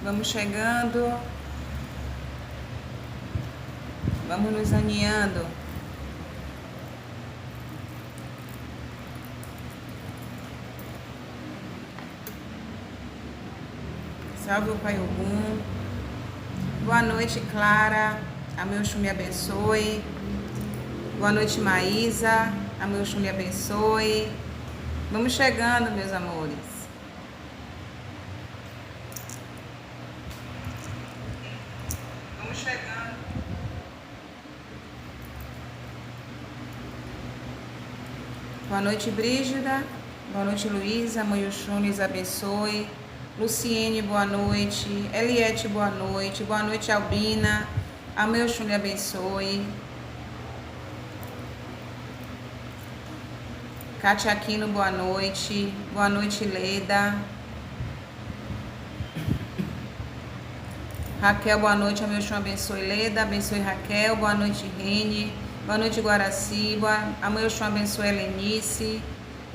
Vamos chegando. Vamos nos aninhando. Salve o Pai Ogum. Boa noite, Clara. A meu Oxum me abençoe. Boa noite, Maísa. A meu Oxum me abençoe. Vamos chegando, meus amores. Vamos chegando. Boa noite, Brígida. Boa noite, Luísa. Mãe Oxum lhes abençoe. Luciene, boa noite. Eliette, boa noite. Boa noite, Albina. A meu Oxum lhe abençoe. Cátia Aquino, boa noite. Boa noite, Leda. Raquel, boa noite. A meu Oxum abençoe. Leda, abençoe Raquel. Boa noite, Rene. Boa noite, Guaraciba. A meu Oxum abençoe Helenice.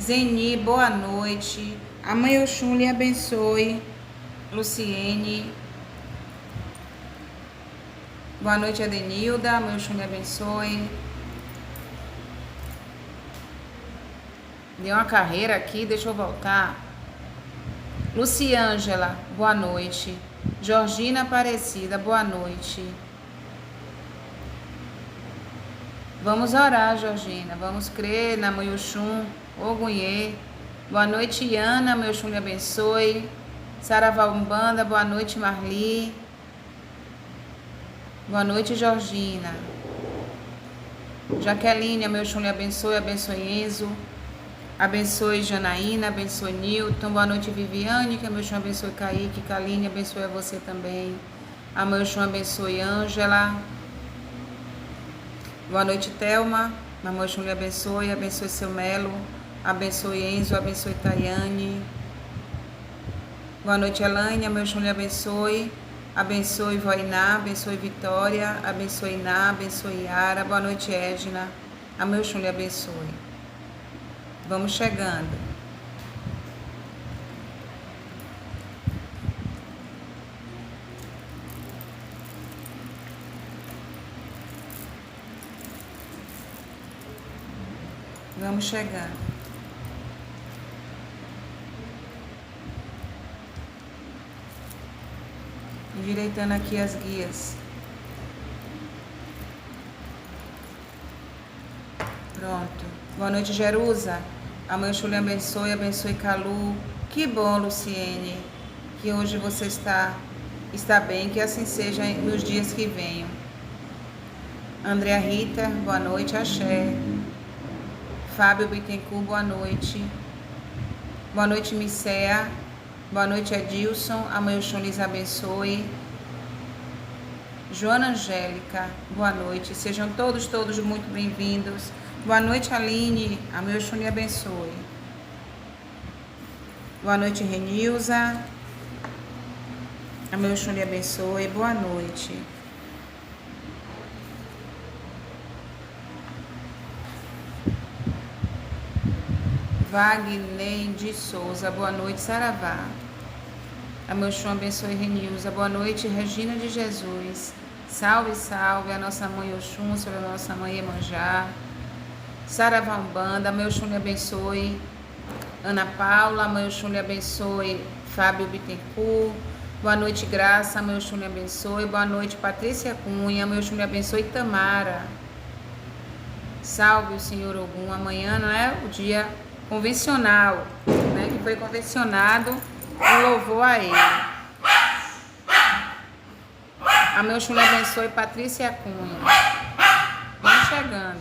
Zeni, boa noite. A mãe Oxum lhe abençoe. Luciene. Boa noite, Adenilda. A mãe Oxum lhe abençoe. Deu uma carreira aqui, deixa eu voltar. Luciângela, boa noite. Georgina Aparecida, boa noite. Vamos orar, Georgina. Vamos crer na mãe Oxum, Ogunhê. Boa noite, Ana. Meu Oxum lhe abençoe. Saravá Umbanda, boa noite, Marli. Boa noite, Georgina. Jaqueline, meu Oxum lhe abençoe. Abençoe Enzo. Abençoe Janaína, abençoe Nilton. Boa noite, Viviane. Que a meu Oxum abençoe Kaique. Kaline, abençoe a você também. A meu Oxum abençoe Ângela. Boa noite, Thelma. A meu Oxum lhe abençoe. Abençoe seu Melo. Abençoe Enzo. Abençoe Tayane. Boa noite, Elaine. A meu Oxum lhe abençoe. Abençoe Voiná. Abençoe Vitória. Abençoe Iná. Abençoe Yara. Boa noite, Edna. A meu Oxum lhe abençoe. Vamos chegando. Vamos chegando. Endireitando aqui as guias. Pronto. Boa noite, Jerusa. A mãe Oxum lhe abençoe, abençoe Calu. Que bom, Luciene, que hoje você está bem, que assim seja nos dias que venham. Andréa Rita, boa noite, axé. Fábio Bittencourt, boa noite. Boa noite, Micéa. Boa noite, Edilson. A mãe Oxum lhes abençoe. Joana Angélica, boa noite. Sejam todos muito bem-vindos. Boa noite, Aline. A meu Oxum lhe abençoe. Boa noite, Renilza. A meu Oxum lhe abençoe. Boa noite. Wagner de Souza. Boa noite, Saravá. A meu Oxum abençoe Renilza. Boa noite, Regina de Jesus. Salve, salve a nossa mãe Oxum, sobre a nossa mãe Iemanjá. Saravá Umbanda, meu Oxum lhe abençoe. Ana Paula, meu Oxum lhe abençoe. Fábio Bittencourt. Boa noite, Graça, meu Oxum lhe abençoe. Boa noite, Patrícia Cunha, meu Oxum lhe abençoe. Tamara. Salve o Senhor Ogum. Amanhã não é o dia convencional, né? Que foi convencionado o louvor a ele. A meu Oxum lhe abençoe, Patrícia Cunha. Vamos chegando.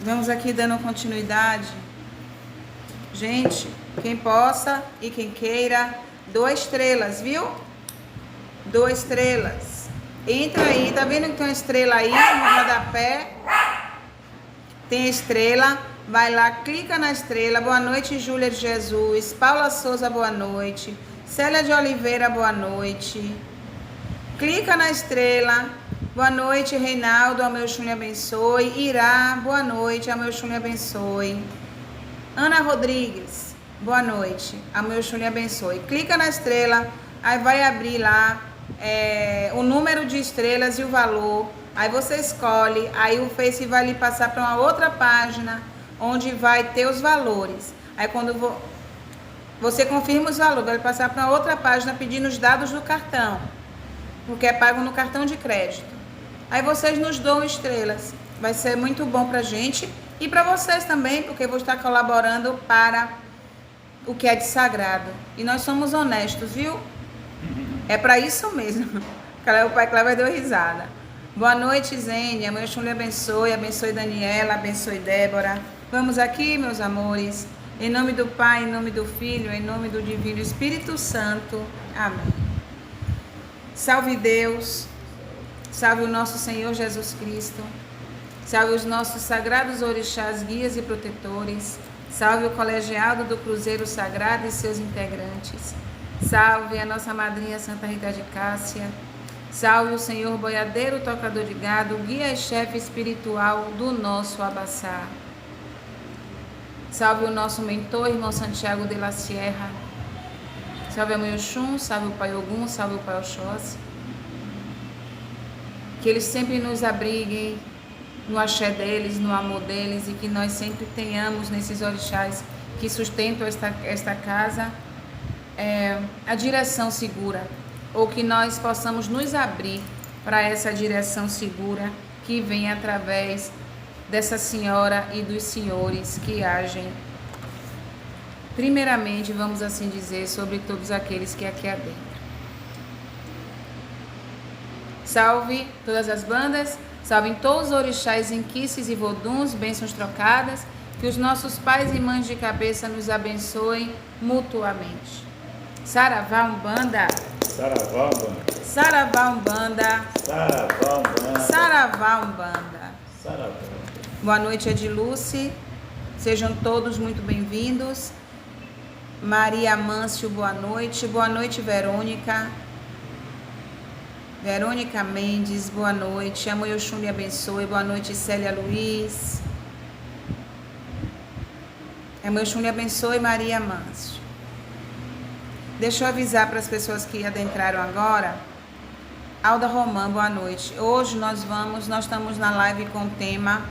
Vamos aqui dando continuidade. Gente, quem possa e quem queira, 2 estrelas, viu? 2 estrelas. Entra aí, tá vendo que tem uma estrela aí no rodapé? Tem estrela, vai lá, clica na estrela. Boa noite, Júlia de Jesus. Paula Souza, boa noite. Célia de Oliveira, boa noite. Clica na estrela. Boa noite, Reinaldo, a meu Xum lhe abençoe. Irá, boa noite, a meu Xum lhe abençoe. Ana Rodrigues, boa noite, a meu Xum lhe abençoe. Clica na estrela, aí vai abrir lá o número de estrelas e o valor. Aí você escolhe, aí o Face vai lhe passar para uma outra página, onde vai ter os valores. Aí quando você confirma os valores, vai passar para outra página pedindo os dados do cartão, porque é pago no cartão de crédito. Aí vocês nos dão estrelas. Vai ser muito bom pra gente e para vocês também, porque eu vou estar colaborando para o que é de sagrado. E nós somos honestos, viu? É para isso mesmo. O pai Cleber deu risada. Boa noite, Zênia. Meu Xum lhe abençoe. Abençoe Daniela, abençoe Débora. Vamos aqui, meus amores. Em nome do Pai, em nome do Filho, em nome do Divino Espírito Santo. Amém. Salve Deus. Salve o nosso Senhor Jesus Cristo. Salve os nossos sagrados orixás, guias e protetores. Salve o colegiado do Cruzeiro Sagrado e seus integrantes. Salve a nossa madrinha Santa Rita de Cássia. Salve o Senhor boiadeiro, tocador de gado, guia e chefe espiritual do nosso Abaçá. Salve o nosso mentor, irmão Santiago de la Sierra. Salve a meu Xum, salve o Pai Ogum, salve o Pai Oxóssi. Que eles sempre nos abriguem no axé deles, no amor deles, e que nós sempre tenhamos nesses orixás que sustentam esta casa a direção segura, ou que nós possamos nos abrir para essa direção segura que vem através dessa senhora e dos senhores que agem, primeiramente, vamos assim dizer, sobre todos aqueles que aqui adentro. Salve todas as bandas, salvem todos os orixás, inquices e voduns, bênçãos trocadas, que os nossos pais e mães de cabeça nos abençoem mutuamente. Saravá Umbanda. Saravá Umbanda. Saravá Umbanda. Saravá Umbanda. Saravá Umbanda. Saravá. Boa noite, Edilúcia. Sejam todos muito bem-vindos. Maria Mâncio, boa noite. Boa noite, Verônica. Verônica Mendes, boa noite. A Mãe Oxum lhe abençoe. Boa noite, Célia Luiz. A Mãe Oxum lhe abençoe, Maria Mâncio. Deixa eu avisar para as pessoas que adentraram agora. Alda Romã, boa noite. Hoje nós estamos na live com o tema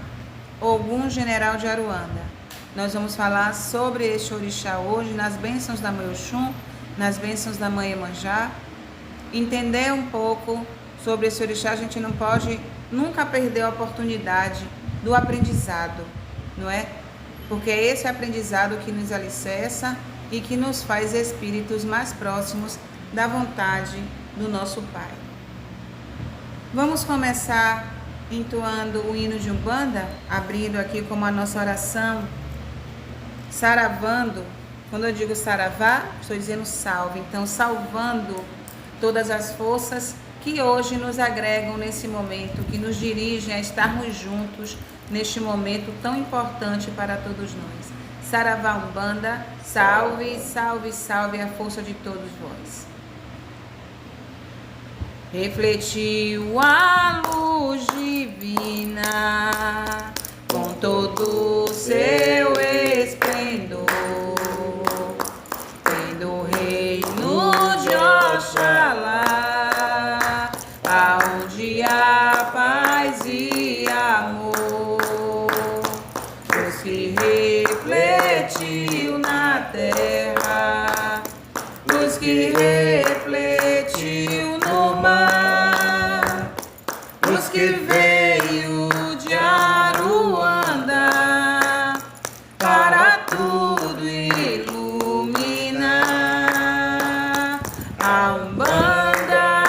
Ogum General de Aruanda. Nós vamos falar sobre este orixá hoje, nas bênçãos da Mãe Oxum, nas bênçãos da Mãe Iemanjá. Entender um pouco sobre esse orixá, a gente não pode nunca perder a oportunidade do aprendizado, não é? Porque é esse aprendizado que nos alicerça e que nos faz espíritos mais próximos da vontade do nosso Pai. Vamos começar entoando o hino de Umbanda, abrindo aqui como a nossa oração, saravando. Quando eu digo saravá, estou dizendo salve. Então, salvando todas as forças que hoje nos agregam nesse momento, que nos dirigem a estarmos juntos neste momento tão importante para todos nós. Saravá Umbanda, salve, salve, salve a força de todos vós. Refletiu a luz divina com todo o seu esplendor, tendo o reino de Oxalá, aonde há paz e amor, luz que refletiu na terra, luz que refletiu no mar, luz que veio de Aruanda para tudo iluminar. A Umbanda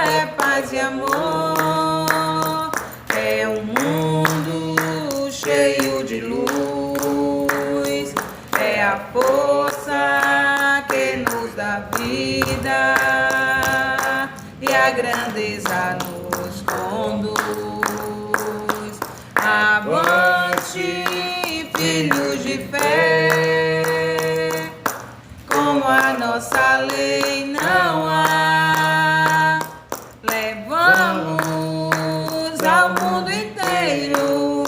é paz e amor, é um mundo cheio de luz, é a força que nos dá vida e a grandeza nos conduz. Avante, filhos de fé, como a nossa vossa lei não há. Levamos ao mundo inteiro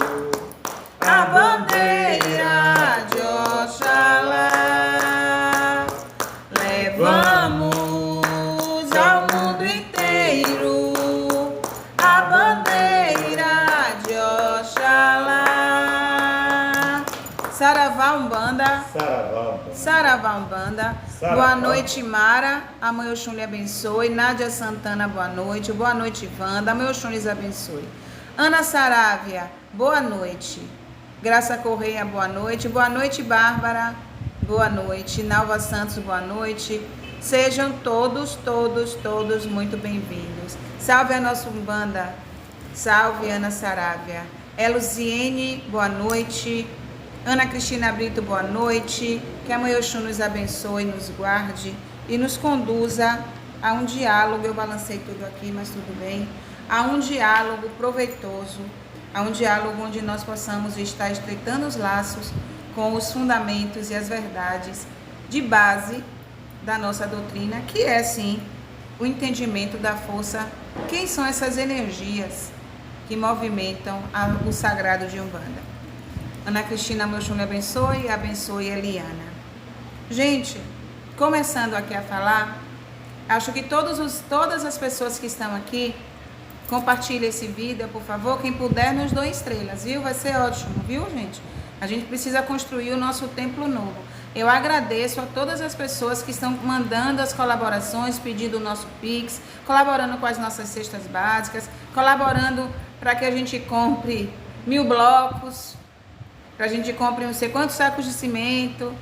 a bandeira de Oxalá. Levamos ao mundo inteiro a bandeira de Oxalá. Saravá Umbanda. Saravá. Saravá Umbanda. Saravá. Boa noite, Mara. A Mãe Oxum lhe abençoe. Nádia Santana, boa noite. Boa noite, Wanda. A Mãe Oxum lhes abençoe. Ana Sarávia, boa noite. Graça Correia, boa noite. Boa noite, Bárbara. Boa noite. Nalva Santos, boa noite. Sejam todos muito bem-vindos. Salve a nossa Umbanda. Salve, Ana Sarávia. Eluziene, boa noite. Ana Cristina Brito, boa noite. Que a Mãe Oxum nos abençoe, nos guarde e nos conduza a um diálogo. Eu balancei tudo aqui, mas tudo bem. A um diálogo proveitoso, a um diálogo onde nós possamos estar estreitando os laços com os fundamentos e as verdades de base da nossa doutrina, que é, sim, o entendimento da força. Quem são essas energias que movimentam o sagrado de Umbanda? Ana Cristina, meu Oxum lhe abençoe, abençoe Eliana. Gente, começando aqui a falar, acho que todas as pessoas que estão aqui, compartilhem esse vídeo, por favor. Quem puder, nos dê estrelas, viu? Vai ser ótimo, viu, gente? A gente precisa construir o nosso templo novo. Eu agradeço a todas as pessoas que estão mandando as colaborações, pedindo o nosso Pix, colaborando com as nossas cestas básicas, colaborando para que a gente compre 1000 blocos, para a gente compre não sei quantos sacos de cimento,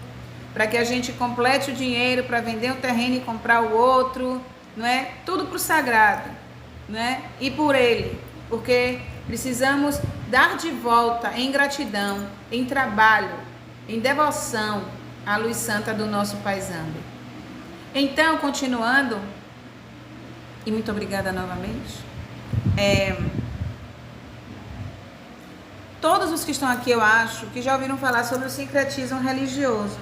para que a gente complete o dinheiro para vender o terreno e comprar o outro, não é? Tudo para o sagrado, né? E por ele, porque precisamos dar de volta em gratidão, em trabalho, em devoção à luz santa do nosso Pai Zambi. Então, continuando, e muito obrigada novamente, todos os que estão aqui, eu acho, que já ouviram falar sobre o sincretismo religioso.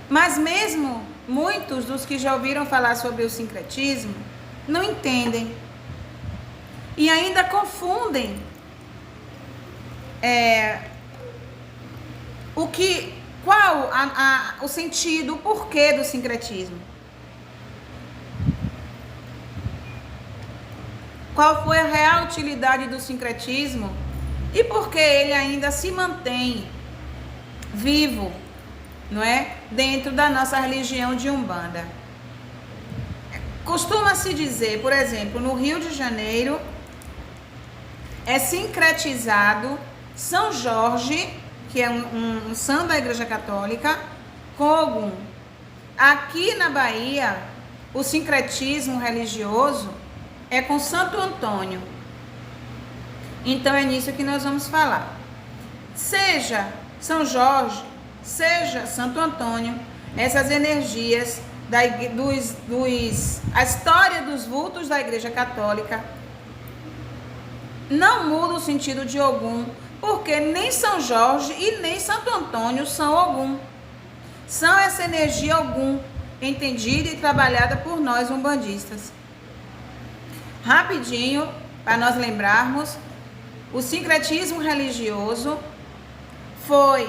Mas mesmo muitos dos que já ouviram falar sobre o sincretismo não entendem e ainda confundem o sentido, o porquê do sincretismo. Qual foi a real utilidade do sincretismo e por que ele ainda se mantém vivo, não é? Dentro da nossa religião de Umbanda. Costuma-se dizer, por exemplo, no Rio de Janeiro, é sincretizado São Jorge, que é um santo da Igreja Católica, com Ogum. Aqui na Bahia, o sincretismo religioso é com Santo Antônio. Então é nisso que nós vamos falar. Seja São Jorge, seja Santo Antônio, essas energias a história dos vultos da Igreja Católica não muda o sentido de Ogum, porque nem São Jorge e nem Santo Antônio são Ogum. São essa energia Ogum, entendida e trabalhada por nós umbandistas. Rapidinho, para nós lembrarmos, o sincretismo religioso foi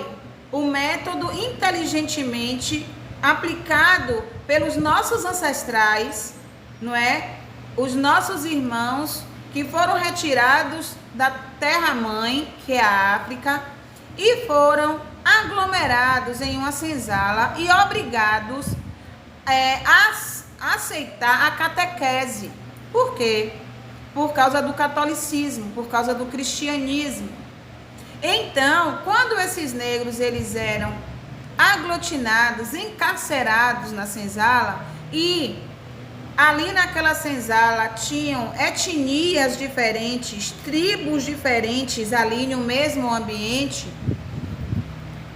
o método inteligentemente aplicado pelos nossos ancestrais, não é? Os nossos irmãos que foram retirados da terra-mãe, que é a África, e foram aglomerados em uma senzala e obrigados a aceitar a catequese. Por quê? Por causa do catolicismo, por causa do cristianismo. Então, quando esses negros eles eram aglutinados, encarcerados na senzala, e ali naquela senzala tinham etnias diferentes, tribos diferentes ali no mesmo ambiente.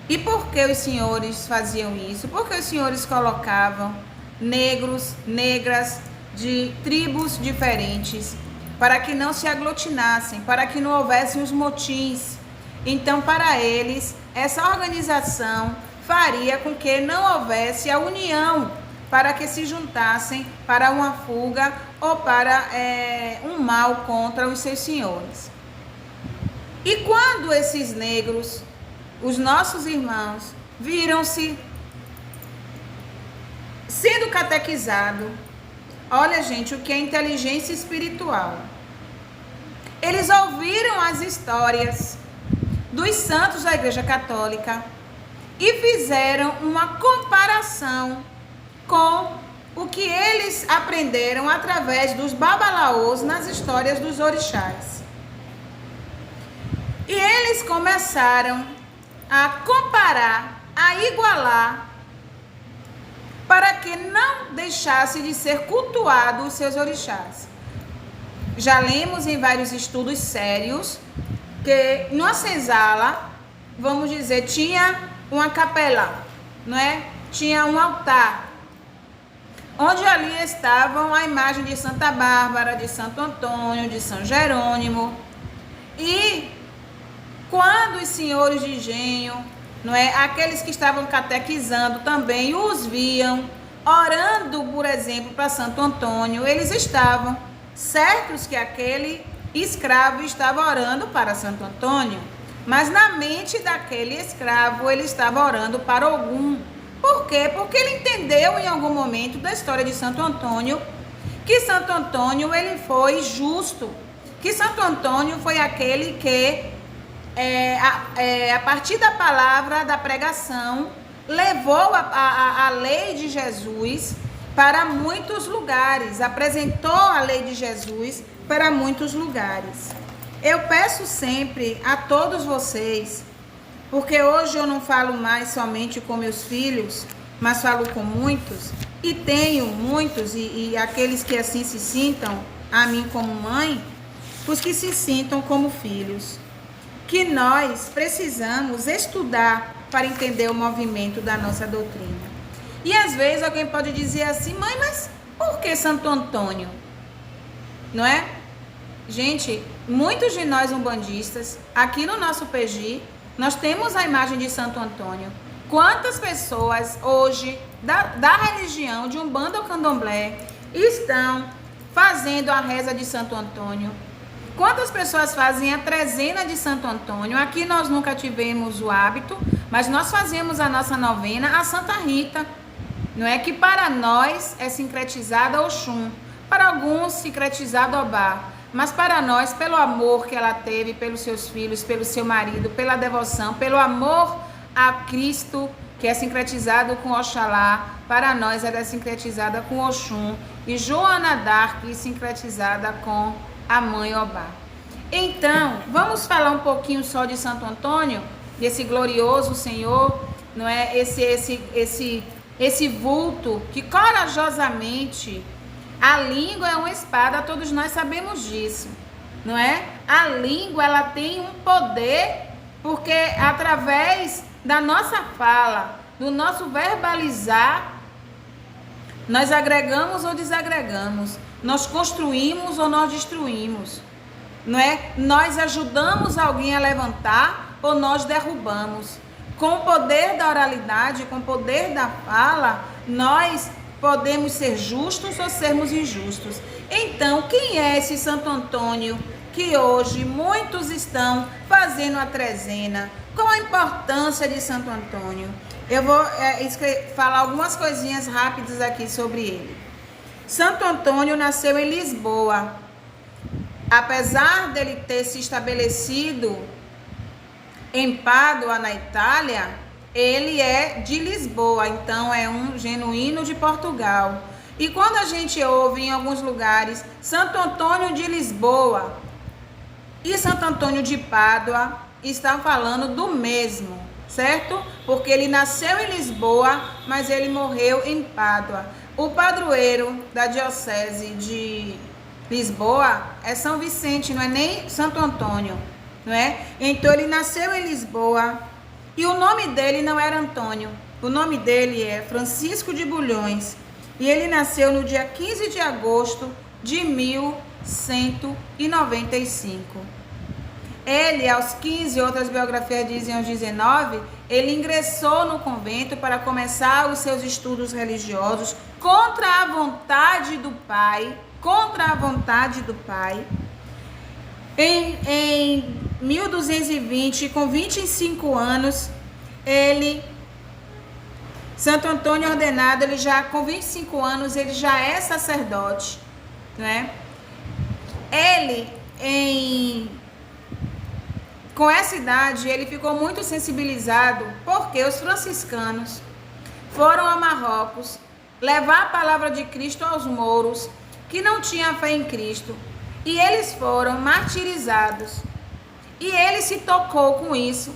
E por que os senhores faziam isso? Porque os senhores colocavam negros, negras de tribos diferentes, para que não se aglutinassem, para que não houvessem os motins. Então, para eles, essa organização faria com que não houvesse a união para que se juntassem para uma fuga ou para um mal contra os seus senhores. E quando esses negros, os nossos irmãos, viram-se sendo catequizados, olha, gente, o que é inteligência espiritual. Eles ouviram as histórias dos santos da Igreja Católica e fizeram uma comparação com o que eles aprenderam através dos babalaôs nas histórias dos orixás. E eles começaram a comparar, a igualar, para que não deixasse de ser cultuado os seus orixás. Já lemos em vários estudos sérios que numa senzala, vamos dizer, tinha uma capela, não é? Tinha um altar, onde ali estavam a imagem de Santa Bárbara, de Santo Antônio, de São Jerônimo. E quando os senhores de engenho, não é, aqueles que estavam catequizando também os viam orando, por exemplo, para Santo Antônio, eles estavam certos que aquele escravo estava orando para Santo Antônio, mas na mente daquele escravo ele estava orando para Ogum. Por quê? Porque ele entendeu em algum momento da história de Santo Antônio que Santo Antônio ele foi justo, que Santo Antônio foi aquele que a partir da palavra da pregação levou a lei de Jesus para muitos lugares, apresentou a lei de Jesus para muitos lugares. Eu peço sempre a todos vocês, porque hoje eu não falo mais somente com meus filhos, mas falo com muitos, e tenho muitos, e aqueles que assim se sintam, a mim como mãe, os que se sintam como filhos, que nós precisamos estudar para entender o movimento da nossa doutrina. E às vezes alguém pode dizer assim, mãe, mas por que Santo Antônio? Não é? Gente, muitos de nós umbandistas, aqui no nosso PG, nós temos a imagem de Santo Antônio. Quantas pessoas hoje, da religião de Umbanda ou Candomblé, estão fazendo a reza de Santo Antônio? Quantas pessoas fazem a trezena de Santo Antônio? Aqui nós nunca tivemos o hábito, mas nós fazemos a nossa novena a Santa Rita. Não é que para nós é sincretizada Oxum, para alguns sincretizada Obá, mas para nós, pelo amor que ela teve pelos seus filhos, pelo seu marido, pela devoção, pelo amor a Cristo, que é sincretizado com Oxalá, para nós ela é sincretizada com Oxum, e Joana d'Arc sincretizada com a mãe Obá. Então, vamos falar um pouquinho só de Santo Antônio, desse glorioso Senhor, não é? Esse vulto que corajosamente, a língua é uma espada, todos nós sabemos disso, não é? A língua, ela tem um poder, porque através da nossa fala, do nosso verbalizar, nós agregamos ou desagregamos, nós construímos ou nós destruímos, não é? Nós ajudamos alguém a levantar ou nós derrubamos. Com o poder da oralidade, com o poder da fala, nós podemos ser justos ou sermos injustos. Então, quem é esse Santo Antônio que hoje muitos estão fazendo a trezena? Qual a importância de Santo Antônio? Eu vou falar algumas coisinhas rápidas aqui sobre ele. Santo Antônio nasceu em Lisboa. Apesar dele ter se estabelecido em Pádua, na Itália, ele é de Lisboa, então é um genuíno de Portugal. E quando a gente ouve em alguns lugares Santo Antônio de Lisboa e Santo Antônio de Pádua, estão falando do mesmo, certo? Porque ele nasceu em Lisboa, mas ele morreu em Pádua. O padroeiro da diocese de Lisboa é São Vicente, não é nem Santo Antônio, não é? Então ele nasceu em Lisboa e o nome dele não era Antônio, o nome dele é Francisco de Bulhões e ele nasceu no dia 15 de agosto de 1195. Ele, aos 15, outras biografias dizem aos 19, ele ingressou no convento para começar os seus estudos religiosos contra a vontade do pai, Em 1220, com 25 anos, Santo Antônio ordenado, com 25 anos, ele já é sacerdote, né? Com essa idade, ele ficou muito sensibilizado, porque os franciscanos foram a Marrocos levar a palavra de Cristo aos mouros, que não tinham fé em Cristo, e eles foram martirizados. E ele se tocou com isso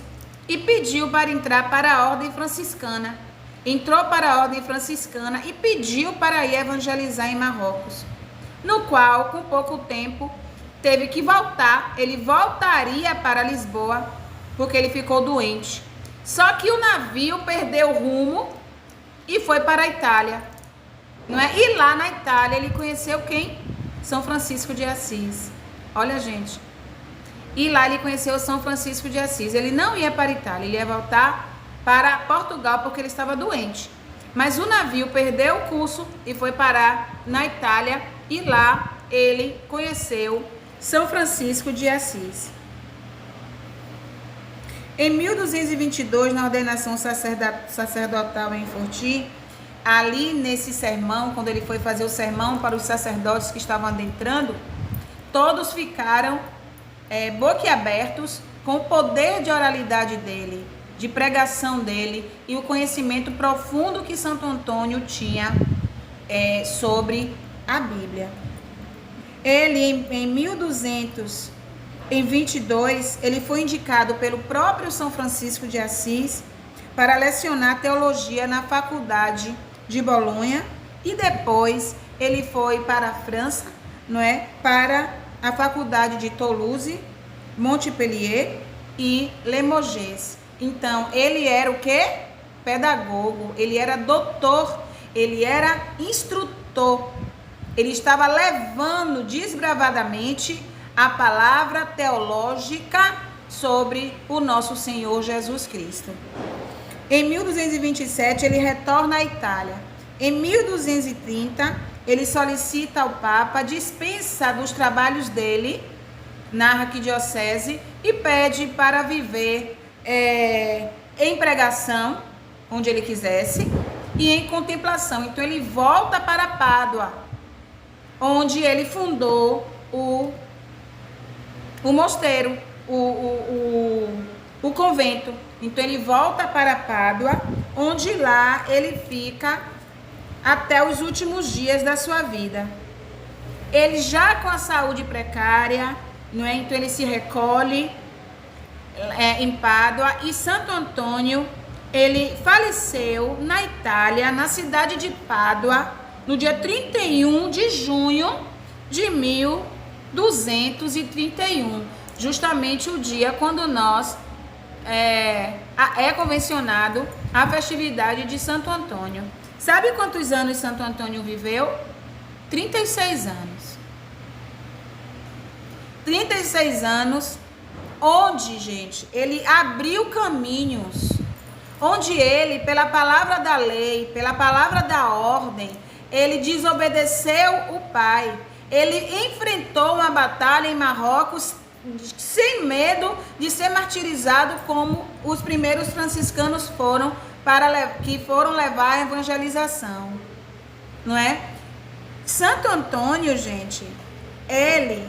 e pediu para entrar para a ordem franciscana. Entrou para a ordem franciscana e pediu para ir evangelizar em Marrocos, no qual, com pouco tempo, teve que voltar. Ele voltaria para Lisboa, porque ele ficou doente. Só que o navio perdeu o rumo e foi para a Itália, não é? E lá na Itália ele conheceu quem? São Francisco de Assis. Olha, gente. E lá ele conheceu São Francisco de Assis. Ele não ia para a Itália, ele ia voltar para Portugal porque ele estava doente. Mas o navio perdeu o curso e foi parar na Itália, e lá ele conheceu São Francisco de Assis. Em 1222, na ordenação sacerdotal em Forti, ali nesse sermão, quando ele foi fazer o sermão para os sacerdotes que estavam adentrando, todos ficaram boquiabertos com o poder de oralidade dele, de pregação dele e o conhecimento profundo que Santo Antônio tinha sobre a Bíblia. Ele, em 1222, ele foi indicado pelo próprio São Francisco de Assis para lecionar teologia na faculdade de Bolonha, e depois ele foi para a França, não é? Para a faculdade de Toulouse, Montpellier e Limoges. Então, ele era o quê? Pedagogo, ele era doutor, ele era instrutor. Ele estava levando desbravadamente a palavra teológica sobre o nosso Senhor Jesus Cristo. Em 1227, ele retorna à Itália. Em 1230, ele solicita ao Papa dispensa dos trabalhos dele na arquidiocese e pede para viver em pregação, onde ele quisesse, e em contemplação. Então, ele volta para Pádua, onde ele fundou o mosteiro, o convento. Então, ele volta para Pádua, onde lá ele fica até os últimos dias da sua vida. Ele já com a saúde precária, não é? Então, ele se recolhe em Pádua, e Santo Antônio, ele faleceu na Itália, na cidade de Pádua, no dia 31 de junho de 1231, justamente o dia quando nós convencionado a festividade de Santo Antônio. Sabe quantos anos Santo Antônio viveu? 36 anos. 36 anos, onde, gente, ele abriu caminhos, onde ele, pela palavra da lei, pela palavra da ordem, ele desobedeceu o pai. Ele enfrentou uma batalha em Marrocos sem medo de ser martirizado, como os primeiros franciscanos que foram levar a evangelização, não é? Santo Antônio, gente, ele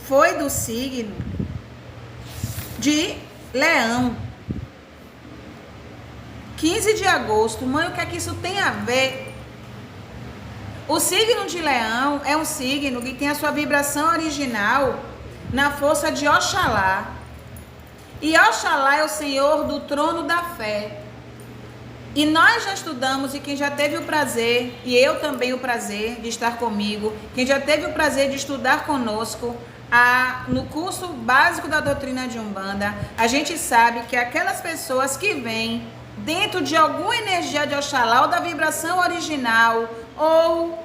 foi do signo de Leão. 15 de agosto. Mãe, o que é que isso tem a ver? O signo de Leão é um signo que tem a sua vibração original na força de Oxalá. E Oxalá é o Senhor do trono da fé. E nós já estudamos, e quem já teve o prazer, e eu também o prazer de estar comigo, quem já teve o prazer de estudar conosco no curso básico da doutrina de Umbanda, a gente sabe que aquelas pessoas que vêm dentro de alguma energia de Oxalá, ou da vibração original, ou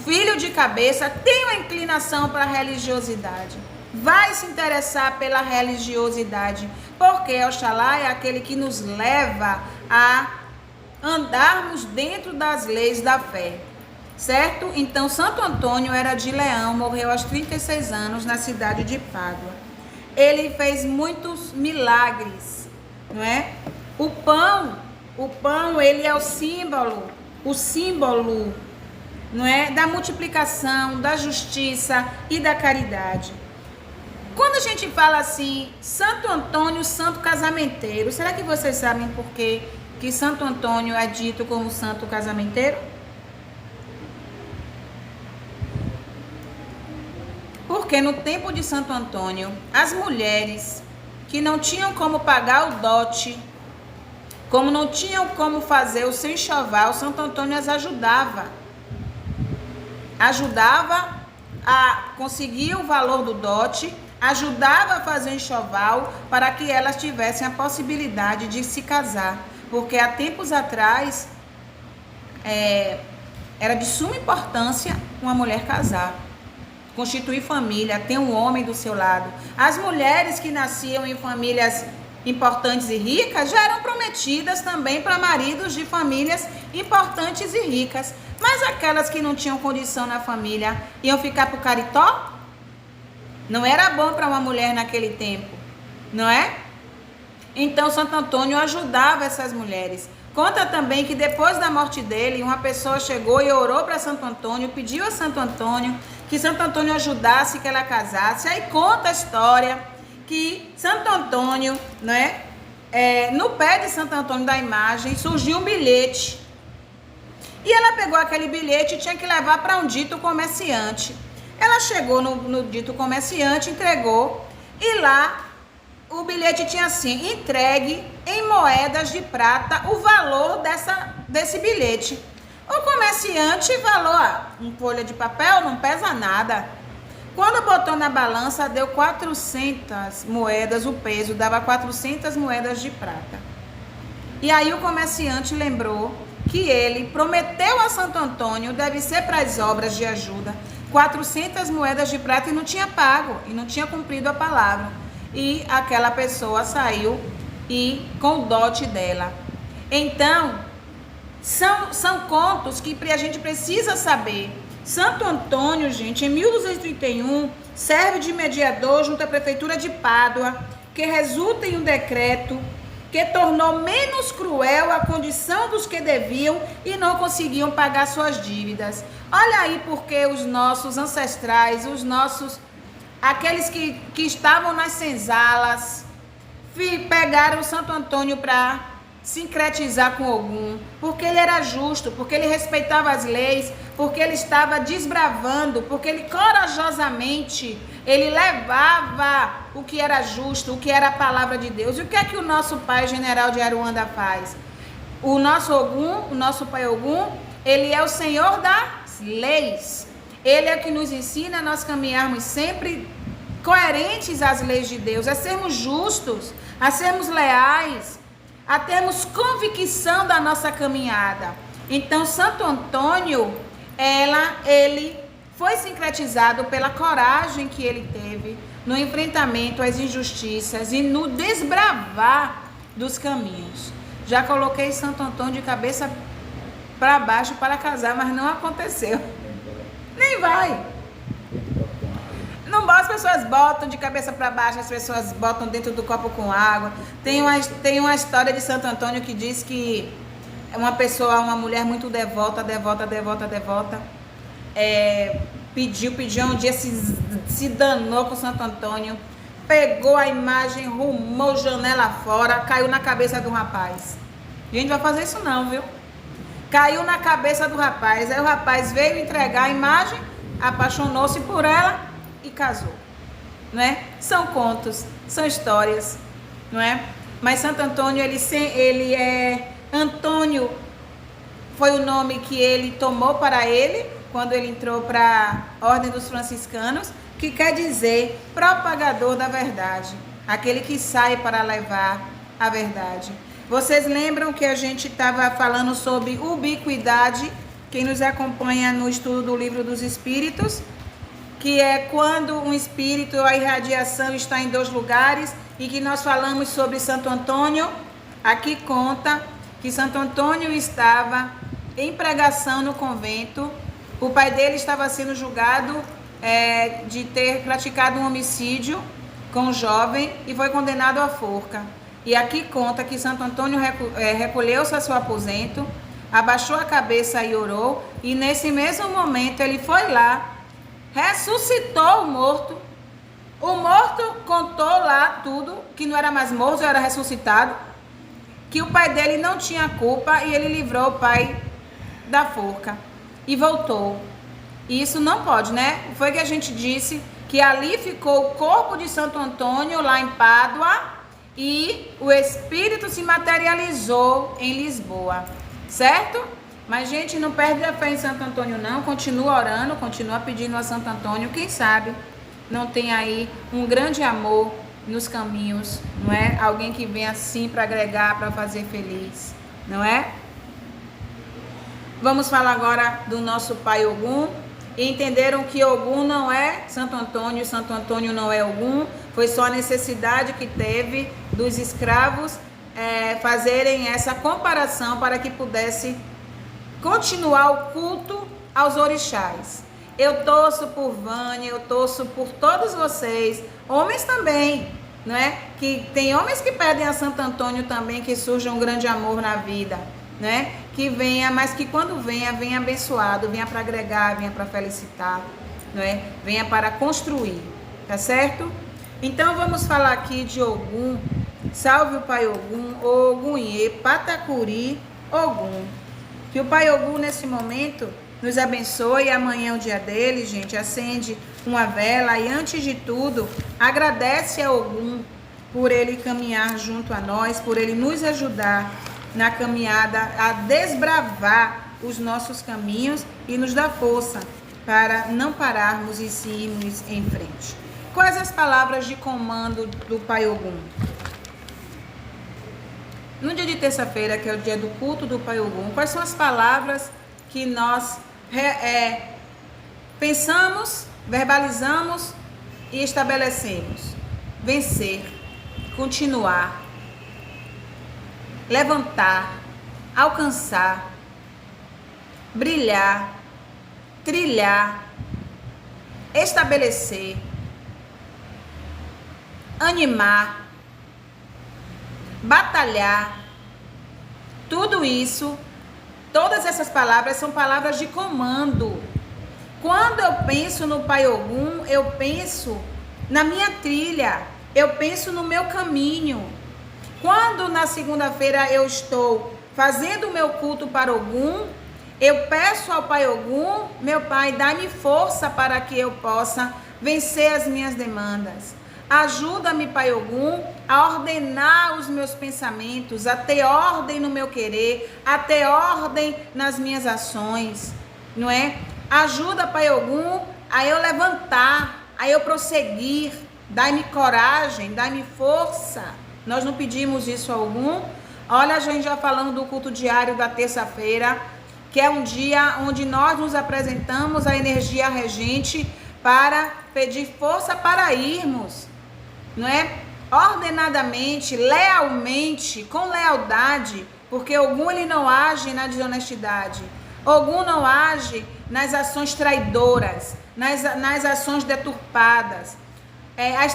filho de cabeça, tem uma inclinação para a religiosidade. Vai se interessar pela religiosidade, porque Oxalá é aquele que nos leva a andarmos dentro das leis da fé, certo? Então, Santo Antônio era de Leão, morreu aos 36 anos na cidade de Pádua. Ele fez muitos milagres, não é? O pão, ele é o símbolo, não é? Da multiplicação, da justiça e da caridade. Quando a gente fala assim, Santo Antônio, santo casamenteiro, será que vocês sabem por que Santo Antônio é dito como santo casamenteiro? Porque no tempo de Santo Antônio, as mulheres que não tinham como pagar o dote, como não tinham como fazer o seu enxoval, Santo Antônio as ajudava a conseguir o valor do dote, ajudava a fazer um enxoval para que elas tivessem a possibilidade de se casar. Porque há tempos atrás era de suma importância uma mulher casar, constituir família, ter um homem do seu lado. As mulheres que nasciam em famílias importantes e ricas já eram prometidas também para maridos de famílias importantes e ricas. Mas aquelas que não tinham condição na família iam ficar para o caritó? Não era bom para uma mulher naquele tempo, não é? Então Santo Antônio ajudava essas mulheres. Conta também que depois da morte dele, uma pessoa chegou e orou para Santo Antônio, pediu a Santo Antônio que Santo Antônio ajudasse que ela casasse. Aí conta a história que Santo Antônio, não é? No pé de Santo Antônio da imagem surgiu um bilhete. E ela pegou aquele bilhete e tinha que levar para um dito comerciante. Ela chegou no dito comerciante, entregou, e lá o bilhete tinha assim: entregue em moedas de prata o valor desse bilhete. O comerciante falou: uma folha de papel não pesa nada. Quando botou na balança, deu 400 moedas, o peso dava 400 moedas de prata. E aí o comerciante lembrou que ele prometeu a Santo Antônio, deve ser para as obras de ajuda, 400 moedas de prata, e não tinha pago, e não tinha cumprido a palavra. E aquela pessoa saiu com o dote dela. Então, são contos que a gente precisa saber. Santo Antônio, gente, em 1231, serve de mediador junto à prefeitura de Pádua, que resulta em um decreto que tornou menos cruel a condição dos que deviam e não conseguiam pagar suas dívidas. Olha aí porque os nossos ancestrais, aqueles que estavam nas senzalas, pegaram o Santo Antônio para sincretizar com Ogum, porque ele era justo, porque ele respeitava as leis, porque ele estava desbravando, porque ele corajosamente, ele levava o que era justo, o que era a palavra de Deus. E o que é que o nosso pai general de Aruanda faz? O nosso Ogum, o nosso pai Ogum, ele é o Senhor das leis. Ele é que nos ensina a nós caminharmos sempre coerentes às leis de Deus, a sermos justos, a sermos leais, a termos convicção da nossa caminhada. Então, Santo Antônio, ele foi sincretizado pela coragem que ele teve no enfrentamento às injustiças e no desbravar dos caminhos. Já coloquei Santo Antônio de cabeça para baixo para casar, mas não aconteceu. Nem vai. Não, as pessoas botam de cabeça para baixo, as pessoas botam dentro do copo com água. Tem uma história de Santo Antônio que diz que uma mulher muito devota, pediu um dia, se danou com Santo Antônio, pegou a imagem, rumou janela fora, caiu na cabeça do rapaz. A gente vai fazer isso não, viu? Caiu na cabeça do rapaz, aí o rapaz veio entregar a imagem, apaixonou-se por ela e casou, não é? São contos, são histórias, não é? Mas Santo Antônio, Antônio foi o nome que ele tomou para ele quando ele entrou para a Ordem dos Franciscanos, que quer dizer propagador da verdade, aquele que sai para levar a verdade. Vocês lembram que a gente estava falando sobre ubiquidade quem nos acompanha no estudo do Livro dos Espíritos, que é quando um espírito, a irradiação está em 2 lugares, e que nós falamos sobre Santo Antônio. Aqui conta que Santo Antônio estava em pregação no convento, o pai dele estava sendo julgado de ter praticado um homicídio com um jovem e foi condenado à forca. E aqui conta que Santo Antônio recolheu-se a seu aposento, abaixou a cabeça e orou, e nesse mesmo momento ele foi lá, ressuscitou o morto. O morto contou lá tudo, que não era mais morto, era ressuscitado, que o pai dele não tinha culpa e ele livrou o pai da forca e voltou. E isso não pode, né? Foi que a gente disse que ali ficou o corpo de Santo Antônio lá em Pádua e o espírito se materializou em Lisboa, certo? Mas, gente, não perde a fé em Santo Antônio, não. Continua orando, continua pedindo a Santo Antônio. Quem sabe não tem aí um grande amor nos caminhos, não é? Alguém que vem assim para agregar, para fazer feliz, não é? Vamos falar agora do nosso pai Ogum. E entenderam que Ogum não é Santo Antônio não é Ogum. Foi só a necessidade que teve dos escravos fazerem essa comparação para que pudesse continuar o culto aos orixás. Eu torço por Vânia, eu torço por todos vocês, homens também, não é? Que tem homens que pedem a Santo Antônio também que surja um grande amor na vida, né? Que venha, mas que quando venha, venha abençoado, venha para agregar, venha para felicitar, não é? Venha para construir, tá certo? Então vamos falar aqui de Ogum. Salve o pai Ogum, Ogunhê, Patacuri, Ogum. Que o pai Ogum nesse momento nos abençoe. Amanhã é o dia dele, gente. Acende uma vela e antes de tudo agradece a Ogum por ele caminhar junto a nós, por ele nos ajudar na caminhada a desbravar os nossos caminhos e nos dar força para não pararmos e seguirmos em frente. Quais as palavras de comando do pai Ogum? No dia de terça-feira, que é o dia do culto do pai Ogum, quais são as palavras que nós pensamos, verbalizamos e estabelecemos? Vencer, continuar, levantar, alcançar, brilhar, trilhar, estabelecer, animar, batalhar. Tudo isso, todas essas palavras são palavras de comando. Quando eu penso no pai Ogum, eu penso na minha trilha, eu penso no meu caminho. Quando na segunda-feira eu estou fazendo o meu culto para Ogum, eu peço ao pai Ogum, meu pai, dá-me força para que eu possa vencer as minhas demandas. Ajuda-me, pai Ogum, a ordenar os meus pensamentos, a ter ordem no meu querer, a ter ordem nas minhas ações, não é? Ajuda, pai Ogum, a eu levantar, a eu prosseguir, dai-me coragem, dai-me força. Nós não pedimos isso a Ogum. Olha, a gente já falando do culto diário da terça-feira, que é um dia onde nós nos apresentamos à energia regente para pedir força para irmos, não é? Ordenadamente, lealmente, com lealdade, porque Ogum ele não age na desonestidade. Ogum não age nas ações traidoras, nas ações deturpadas.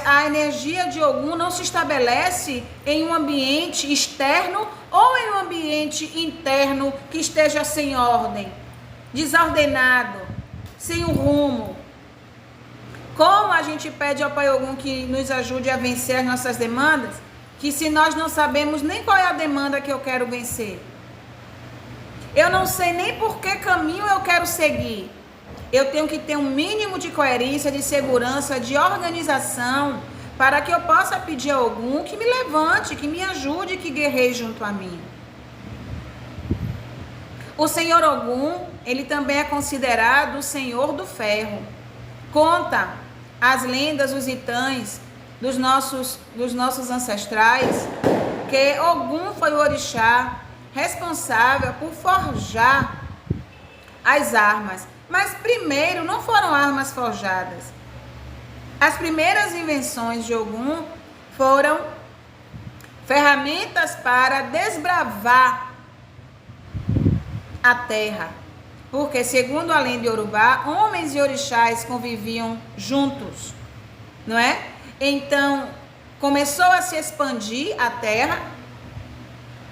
A energia de Ogum não se estabelece em um ambiente externo ou em um ambiente interno que esteja sem ordem, desordenado, sem um rumo. Como a gente pede ao pai Ogum que nos ajude a vencer as nossas demandas, que se nós não sabemos nem qual é a demanda que eu quero vencer, eu não sei nem por que caminho eu quero seguir, eu tenho que ter um mínimo de coerência, de segurança, de organização, para que eu possa pedir a Ogum que me levante, que me ajude, que guerreie junto a mim. O Senhor Ogum, ele também é considerado o Senhor do Ferro. Conta as lendas, os itãs dos nossos ancestrais, que Ogum foi o orixá responsável por forjar as armas. Mas primeiro não foram armas forjadas. As primeiras invenções de Ogum foram ferramentas para desbravar a terra. Porque, segundo a lenda iorubá, homens e orixás conviviam juntos, não é? Então, começou a se expandir a terra.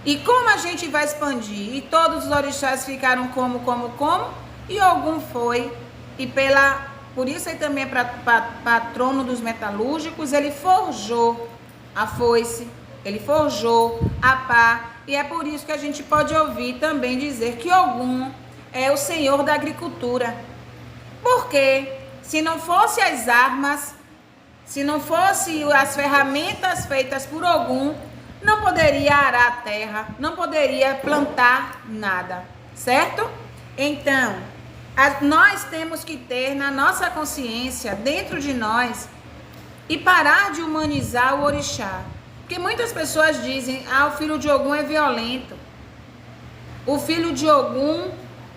E como a gente vai expandir? E todos os orixás ficaram como? E Ogum foi. E por isso ele também é patrono dos metalúrgicos. Ele forjou a foice, ele forjou a pá. E é por isso que a gente pode ouvir também dizer que Ogum é o senhor da agricultura. Porque se não fosse as armas, se não fosse as ferramentas feitas por Ogum, não poderia arar a terra, não poderia plantar nada, certo? Então, nós temos que ter na nossa consciência, dentro de nós, e parar de humanizar o orixá. Porque muitas pessoas dizem, o filho de Ogum é violento. O filho de Ogum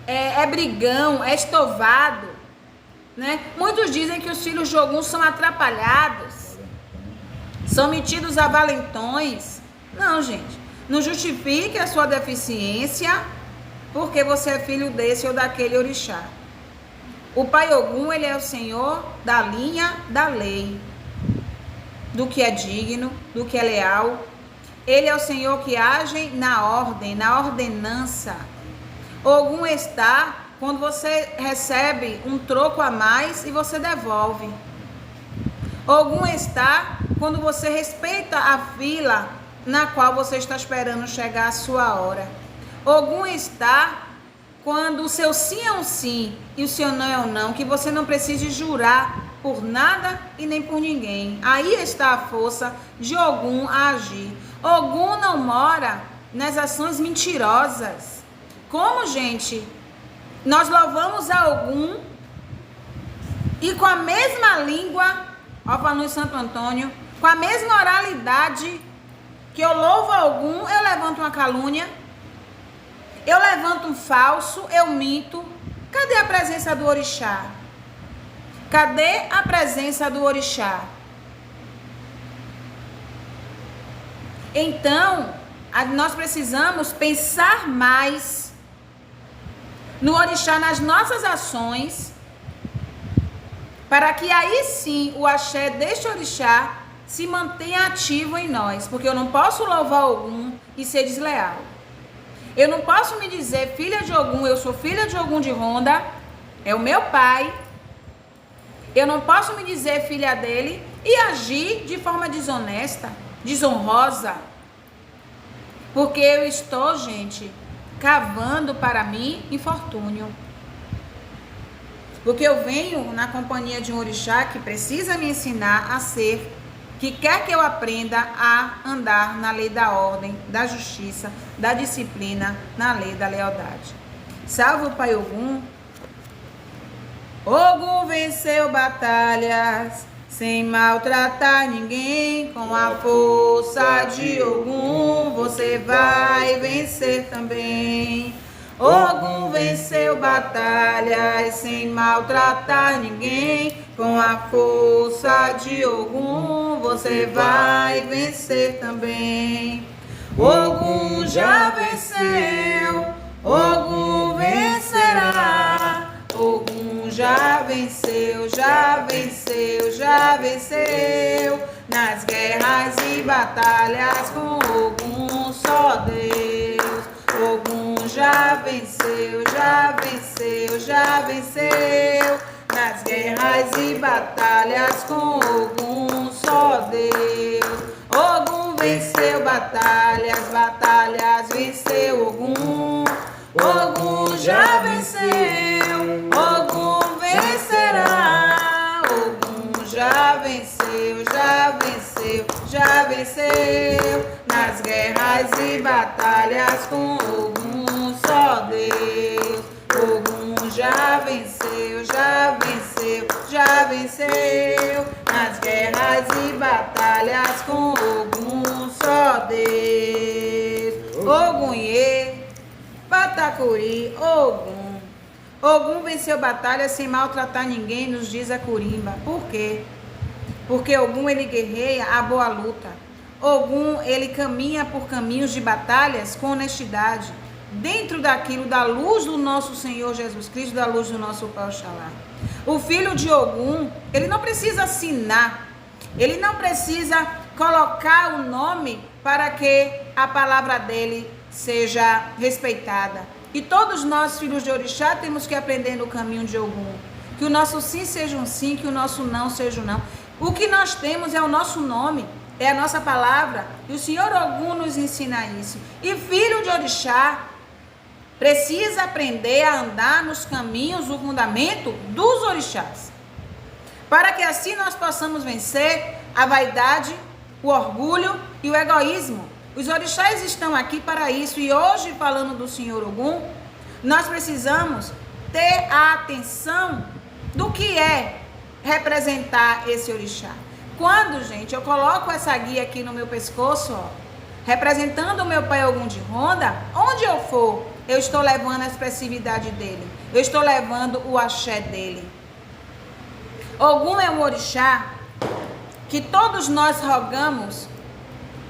é brigão, é estovado, né? Muitos dizem que os filhos de Ogum são atrapalhados, são metidos a valentões. Não, gente, não justifique a sua deficiência porque você é filho desse ou daquele orixá. O pai Ogum, ele é o senhor da linha da lei, do que é digno, do que é leal. Ele é o senhor que age na ordem, na ordenança. Ogum está quando você recebe um troco a mais e você devolve. Ogum está quando você respeita a fila na qual você está esperando chegar a sua hora. Ogum está quando o seu sim é um sim e o seu não é um não, que você não precise jurar por nada e nem por ninguém. Aí está a força de Ogum a agir. Ogum não mora nas ações mentirosas. Como, gente, nós louvamos a Ogum e com a mesma língua, ó, falando em Santo Antônio, com a mesma oralidade que eu louvo a Ogum, eu levanto uma calúnia, eu levanto um falso, eu minto. Cadê a presença do orixá? Cadê a presença do orixá? Então, nós precisamos pensar mais no orixá, nas nossas ações, para que aí sim o axé deste orixá se mantenha ativo em nós. Porque eu não posso louvar Ogum e ser desleal. Eu não posso me dizer filha de Ogum, eu sou filha de Ogum de Ronda, é o meu pai. Eu não posso me dizer filha dele e agir de forma desonesta, desonrosa. Porque eu estou, gente, cavando para mim infortúnio. Porque eu venho na companhia de um orixá que precisa me ensinar a ser, que quer que eu aprenda a andar na lei da ordem, da justiça, da disciplina, na lei da lealdade. Salve o pai Ogum. Ogum venceu batalhas sem maltratar ninguém. Com a força de Ogum você vai vencer também. Ogum venceu batalhas sem maltratar ninguém. Com a força de Ogum você vai vencer também. Ogum já venceu, Ogum vencerá. Ogum já venceu, já venceu, já venceu. Nas guerras e batalhas com Ogum só Deus. Ogum já venceu, já venceu, já venceu. Nas guerras e batalhas com Ogum só Deus. Ogum venceu batalhas, batalhas venceu Ogum. Ogum já venceu, Ogum vencerá. Ogum já venceu, já venceu, já venceu. Nas guerras e batalhas com Ogum só Deus. Ogum já venceu, já venceu, já venceu. Nas guerras e batalhas com Ogum só Deus. Ogum Iê, Patacuri, Ogum. Ogum venceu batalha sem maltratar ninguém, nos diz a Curimba. Por quê? Porque Ogum, ele guerreia a boa luta. Ogum, ele caminha por caminhos de batalhas com honestidade, dentro daquilo da luz do nosso Senhor Jesus Cristo, da luz do nosso Pai Oxalá. O filho de Ogum, ele não precisa assinar, ele não precisa colocar o nome para que a palavra dele seja respeitada. E todos nós, filhos de Orixá, temos que aprender no caminho de Ogum. Que o nosso sim seja um sim, que o nosso não seja um não. O que nós temos é o nosso nome, é a nossa palavra. E o Senhor Ogum nos ensina isso. E filho de Orixá precisa aprender a andar nos caminhos, o fundamento dos orixás. Para que assim nós possamos vencer a vaidade, o orgulho e o egoísmo. Os orixás estão aqui para isso. E hoje, falando do Senhor Ogum, nós precisamos ter a atenção do que é representar esse orixá. Quando, gente, eu coloco essa guia aqui no meu pescoço, ó, representando o meu pai Ogum de Ronda, onde eu for, eu estou levando a expressividade dele. Eu estou levando o axé dele. Ogum é um orixá que todos nós rogamos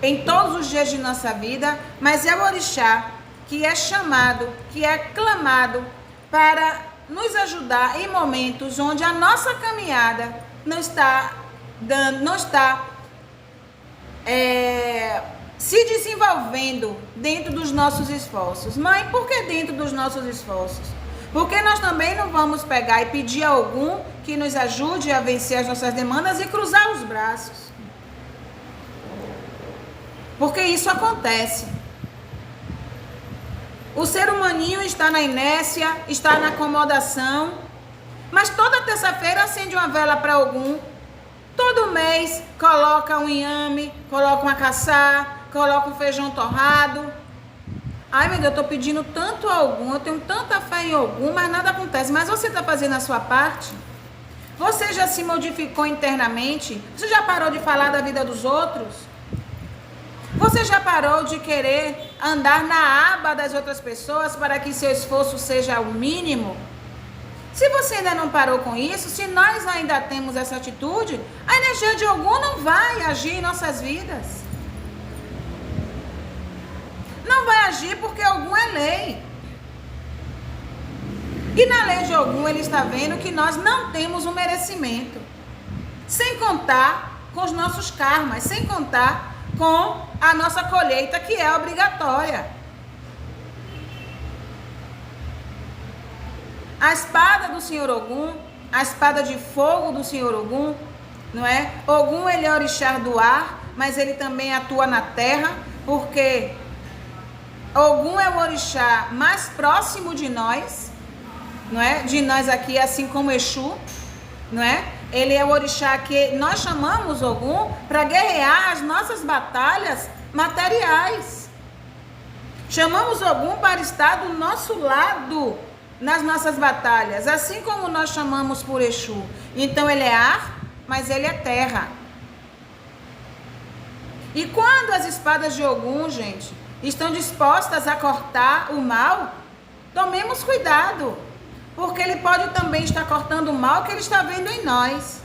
em todos os dias de nossa vida, mas é o orixá que é chamado, que é clamado para nos ajudar em momentos onde a nossa caminhada não está se desenvolvendo dentro dos nossos esforços. Mãe, por que dentro dos nossos esforços? Porque nós também não vamos pegar e pedir a Ogum que nos ajude a vencer as nossas demandas e cruzar os braços. Porque isso acontece. O ser humaninho está na inércia, está na acomodação, mas toda terça-feira acende uma vela para Ogum. Todo mês coloca um inhame, coloca uma caçá, coloca um feijão torrado. Ai, meu Deus, eu estou pedindo tanto a Ogum, eu tenho tanta fé em Ogum, mas nada acontece. Mas você está fazendo a sua parte? Você já se modificou internamente? Você já parou de falar da vida dos outros? Você já parou de querer andar na aba das outras pessoas para que seu esforço seja o mínimo? Se você ainda não parou com isso, se nós ainda temos essa atitude, a energia de Ogum não vai agir em nossas vidas. Não vai agir porque Ogum é lei. E na lei de Ogum ele está vendo que nós não temos um merecimento. Sem contar com os nossos karmas, sem contar com a nossa colheita que é obrigatória. A espada do Senhor Ogum, a espada de fogo do Senhor Ogum, não é? Ogum, ele é orixá do ar, mas ele também atua na terra, porque Ogum é o orixá mais próximo de nós, não é? De nós aqui, assim como Exu, não é? Ele é o orixá que nós chamamos Ogum para guerrear as nossas batalhas materiais. Chamamos Ogum para estar do nosso lado nas nossas batalhas, assim como nós chamamos por Exu. Então ele é ar, mas ele é terra. E quando as espadas de Ogum, gente, estão dispostas a cortar o mal, tomemos cuidado, porque ele pode também estar cortando o mal que ele está vendo em nós.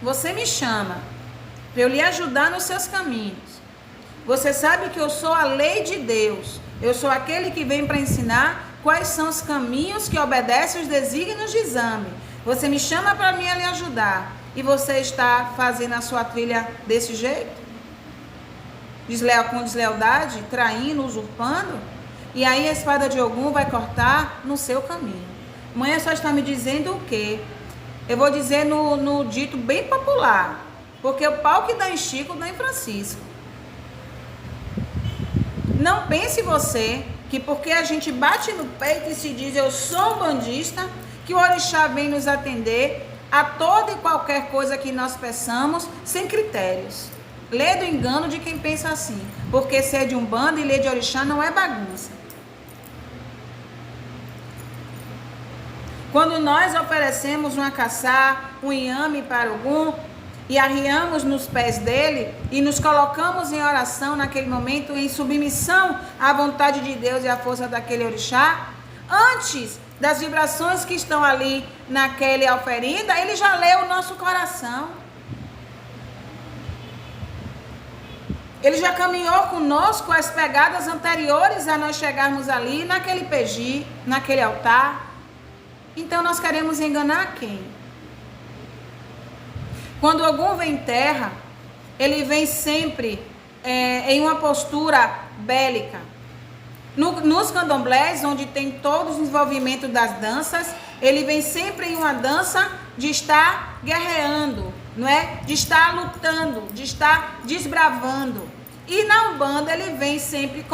Você me chama para eu lhe ajudar nos seus caminhos. Você sabe que eu sou a lei de Deus. Eu sou aquele que vem para ensinar quais são os caminhos que obedecem os desígnios de exame. Você me chama para mim lhe ajudar. E você está fazendo a sua trilha desse jeito? Com deslealdade, traindo, usurpando? E aí a espada de Ogum vai cortar no seu caminho. Mãe só está me dizendo o quê? Eu vou dizer no dito bem popular. Porque o pau que dá em Chico, dá em Francisco. Não pense você que porque a gente bate no peito e se diz eu sou um bandista, que o orixá vem nos atender a toda e qualquer coisa que nós peçamos sem critérios. Lê do engano de quem pensa assim, porque ser de Umbanda e ler de orixá não é bagunça. Quando nós oferecemos uma caçá, um inhame para Ogum, e arriamos nos pés dele e nos colocamos em oração naquele momento, em submissão à vontade de Deus e à força daquele orixá, antes das vibrações que estão ali naquela oferenda, ele já leu o nosso coração. Ele já caminhou conosco as pegadas anteriores a nós chegarmos ali, naquele PG, naquele altar. Então nós queremos enganar quem? Quando algum vem em terra, ele vem sempre em uma postura bélica. Nos candomblés, onde tem todo o desenvolvimento das danças, ele vem sempre em uma dança de estar guerreando, não é? De estar lutando, de estar desbravando. E na Umbanda ele vem sempre,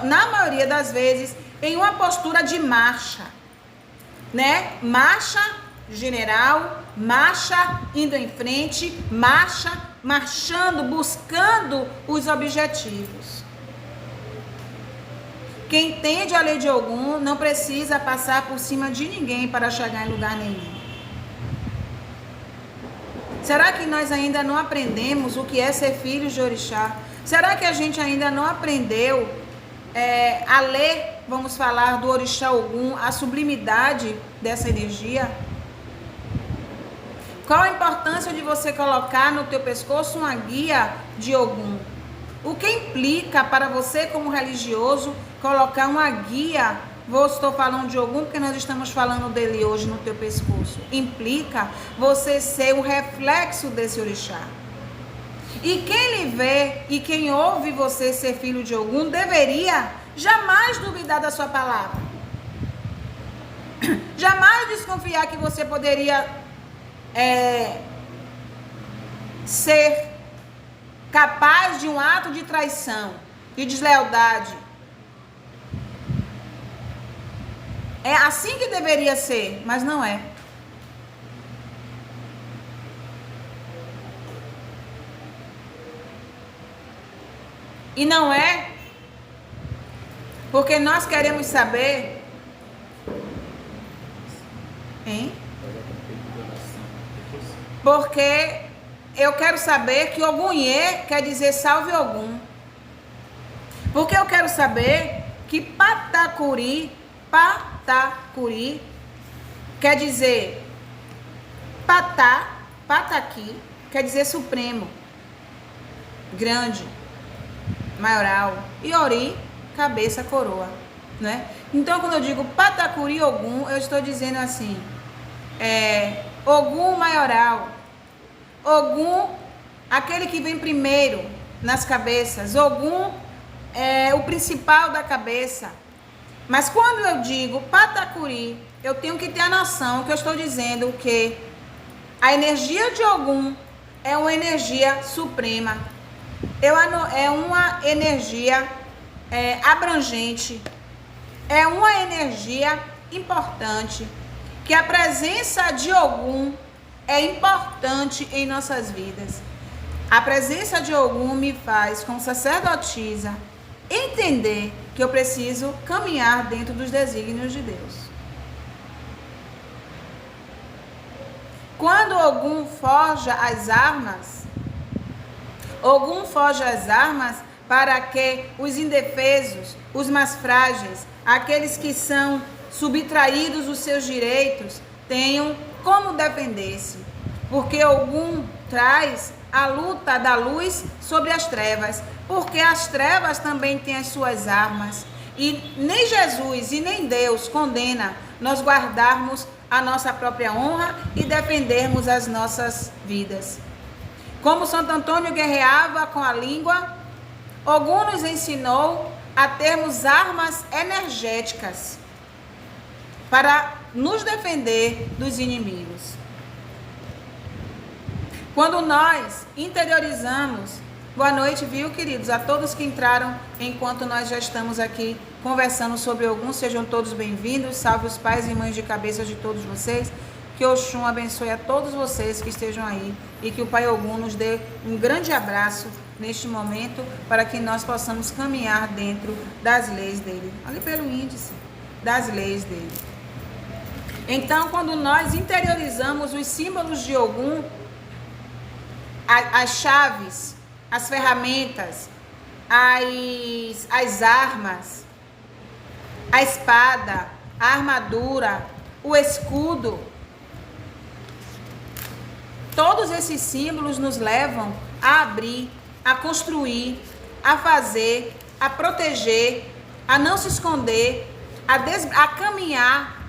na maioria das vezes, em uma postura de marcha, né? Marcha general, marcha indo em frente, marcha marchando, buscando os objetivos. Quem entende a lei de Ogum não precisa passar por cima de ninguém para chegar em lugar nenhum. Será que nós ainda não aprendemos o que é ser filhos de orixá? Será que a gente ainda não aprendeu a ler, vamos falar, do orixá Ogum, a sublimidade dessa energia? Qual a importância de você colocar no teu pescoço uma guia de Ogum? O que implica para você como religioso colocar uma guia? Estou falando de Ogum porque nós estamos falando dele hoje no teu pescoço. Implica você ser um reflexo desse orixá. E quem lhe vê e quem ouve você ser filho de Ogum deveria jamais duvidar da sua palavra. Jamais desconfiar que você poderia ser capaz de um ato de traição, de deslealdade. É assim que deveria ser, mas não é. E não é porque nós queremos saber, hein? Porque eu quero saber que Ogunhê quer dizer salve Ogum. Porque eu quero saber que Patacuri quer dizer Pataqui, quer dizer supremo, grande, maioral, e Ori, cabeça, coroa, né? Então, quando eu digo Patacuri Ogum, eu estou dizendo assim, Ogum maioral, Ogum, aquele que vem primeiro nas cabeças, Ogum é o principal da cabeça. Mas quando eu digo Patacuri, eu tenho que ter a noção que eu estou dizendo que a energia de Ogum é uma energia suprema, é uma energia abrangente, é uma energia importante, que a presença de Ogum é importante em nossas vidas. A presença de Ogum me faz, como sacerdotisa, entender que eu preciso caminhar dentro dos desígnios de Deus. Quando Ogum forja as armas, para que os indefesos, os mais frágeis, aqueles que são subtraídos dos seus direitos, tenham como defender-se. Porque Ogum traz a luta da luz sobre as trevas, porque as trevas também têm as suas armas. E nem Jesus e nem Deus condena nós guardarmos a nossa própria honra e defendermos as nossas vidas. Como Santo Antônio guerreava com a língua, Ogum nos ensinou a termos armas energéticas para nos defender dos inimigos. Quando nós interiorizamos, boa noite, viu, queridos, a todos que entraram enquanto nós já estamos aqui conversando sobre Ogum, sejam todos bem-vindos, salve os pais e mães de cabeça de todos vocês, que Oxum abençoe a todos vocês que estejam aí e que o Pai Ogum nos dê um grande abraço neste momento para que nós possamos caminhar dentro das leis dele, olha pelo índice, das leis dele. Então, quando nós interiorizamos os símbolos de Ogum, as chaves, as ferramentas, as armas, a espada, a armadura, o escudo. Todos esses símbolos nos levam a abrir, a construir, a fazer, a proteger, a não se esconder, a caminhar.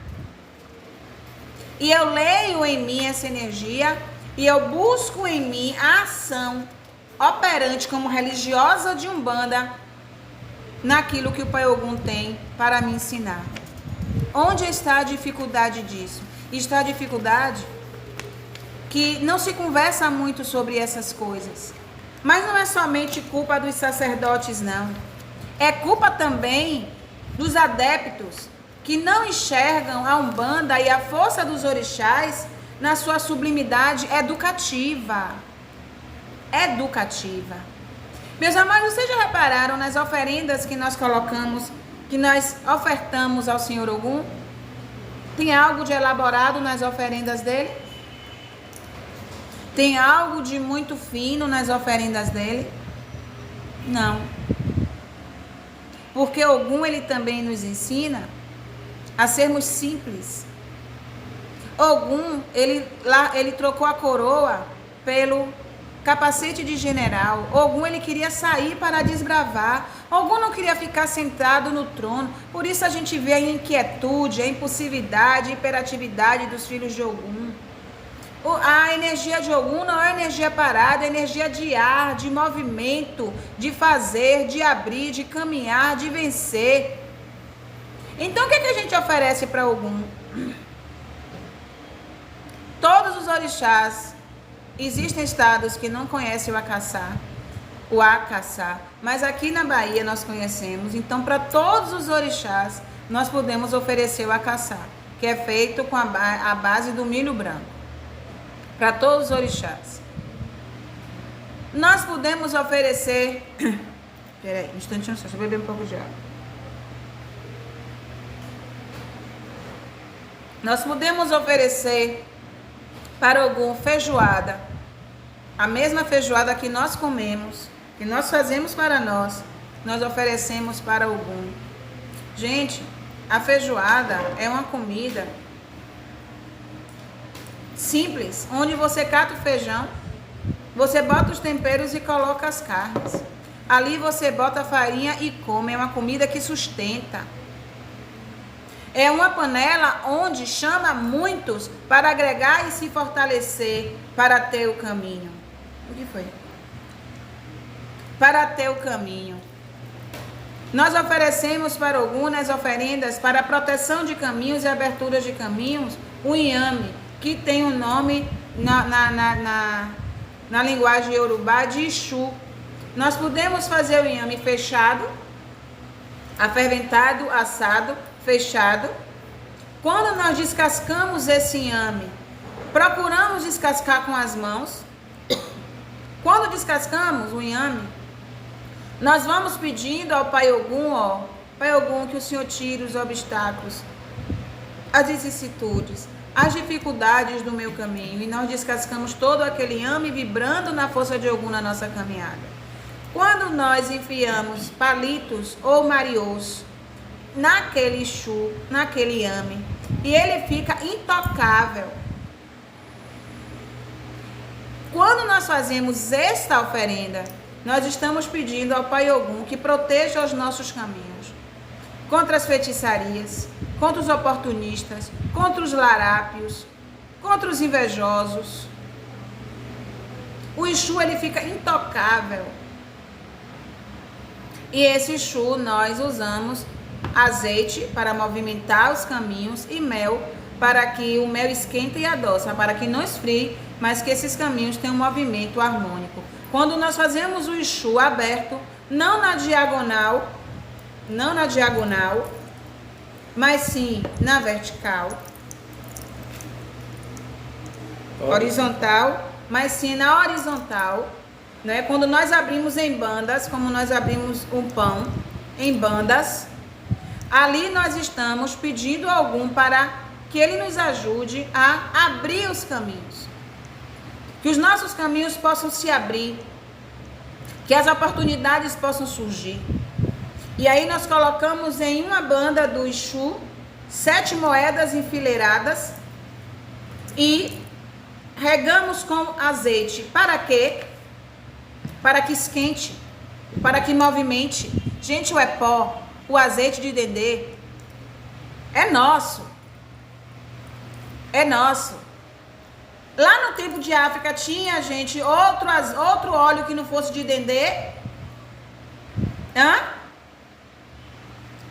E eu leio em mim essa energia e eu busco em mim a ação operante como religiosa de Umbanda naquilo que o Pai Ogum tem para me ensinar. Onde está a dificuldade disso? Está a dificuldade que não se conversa muito sobre essas coisas. Mas não é somente culpa dos sacerdotes, não. É culpa também dos adeptos que não enxergam a Umbanda e a força dos orixás na sua sublimidade educativa. Educativa. Meus amados, vocês já repararam nas oferendas que nós colocamos, que nós ofertamos ao Senhor Ogum? Tem algo de elaborado nas oferendas dele? Tem algo de muito fino nas oferendas dele? Não. Porque Ogum, ele também nos ensina a sermos simples. Ogum, ele trocou a coroa pelo capacete de general. Ogum, ele queria sair para desbravar. Ogum não queria ficar sentado no trono. Por isso a gente vê a inquietude, a impulsividade, a hiperatividade dos filhos de Ogum. A energia de Ogum não é energia parada, é energia de ar, de movimento, de fazer, de abrir, de caminhar, de vencer. Então o que a gente oferece para Ogum? Todos os orixás, existem estados que não conhecem o acaçá, mas aqui na Bahia nós conhecemos. Então, para todos os orixás, nós podemos oferecer o acaçá, que é feito com a base do milho branco. Para todos os orixás. Nós podemos oferecer... Peraí, um instantinho só, deixa eu beber um pouco de água. Nós podemos oferecer para Ogum feijoada. A mesma feijoada que nós comemos, que nós fazemos para nós oferecemos para Ogum. Gente, a feijoada é uma comida simples, onde você cata o feijão, você bota os temperos e coloca as carnes. Ali você bota a farinha e come. É uma comida que sustenta. É uma panela onde chama muitos para agregar e se fortalecer para ter o caminho. O que foi? Para ter o caminho. Nós oferecemos para Ogum nas oferendas para a proteção de caminhos e aberturas de caminhos o inhame, que tem o nome na linguagem iorubá de Ixu. Nós podemos fazer o inhame fechado, aferventado, assado, fechado. Quando nós descascamos esse inhame, procuramos descascar com as mãos. Quando descascamos o inhame, nós vamos pedindo ao Pai Ogum, Pai Ogum, que o Senhor tire os obstáculos, as vicissitudes, as dificuldades do meu caminho. E nós descascamos todo aquele inhame vibrando na força de Ogum na nossa caminhada. Quando nós enfiamos palitos ou mariôs naquele Ixu, naquele inhame, e ele fica intocável. Quando nós fazemos esta oferenda, nós estamos pedindo ao Pai Ogum que proteja os nossos caminhos contra as feitiçarias, contra os oportunistas, contra os larápios, contra os invejosos. O Ixu, ele fica intocável. E esse Ixu nós usamos azeite para movimentar os caminhos e mel para que o mel esquente e adoça, para que não esfrie, mas que esses caminhos tenham um movimento harmônico. Quando nós fazemos o Ixu aberto, não na diagonal, mas sim na vertical, horizontal, mas sim na horizontal, né? Quando nós abrimos em bandas, como nós abrimos um pão em bandas, ali nós estamos pedindo a Ogum para que ele nos ajude a abrir os caminhos. que os nossos caminhos possam se abrir, que as oportunidades possam surgir. E aí nós colocamos em uma banda do Exu 7 moedas enfileiradas e regamos com azeite. Para quê? Para que esquente, para que movimente. Gente, o epó, o azeite de dendê é nosso. É nosso. Lá no tempo de África tinha, gente, outro óleo que não fosse de dendê.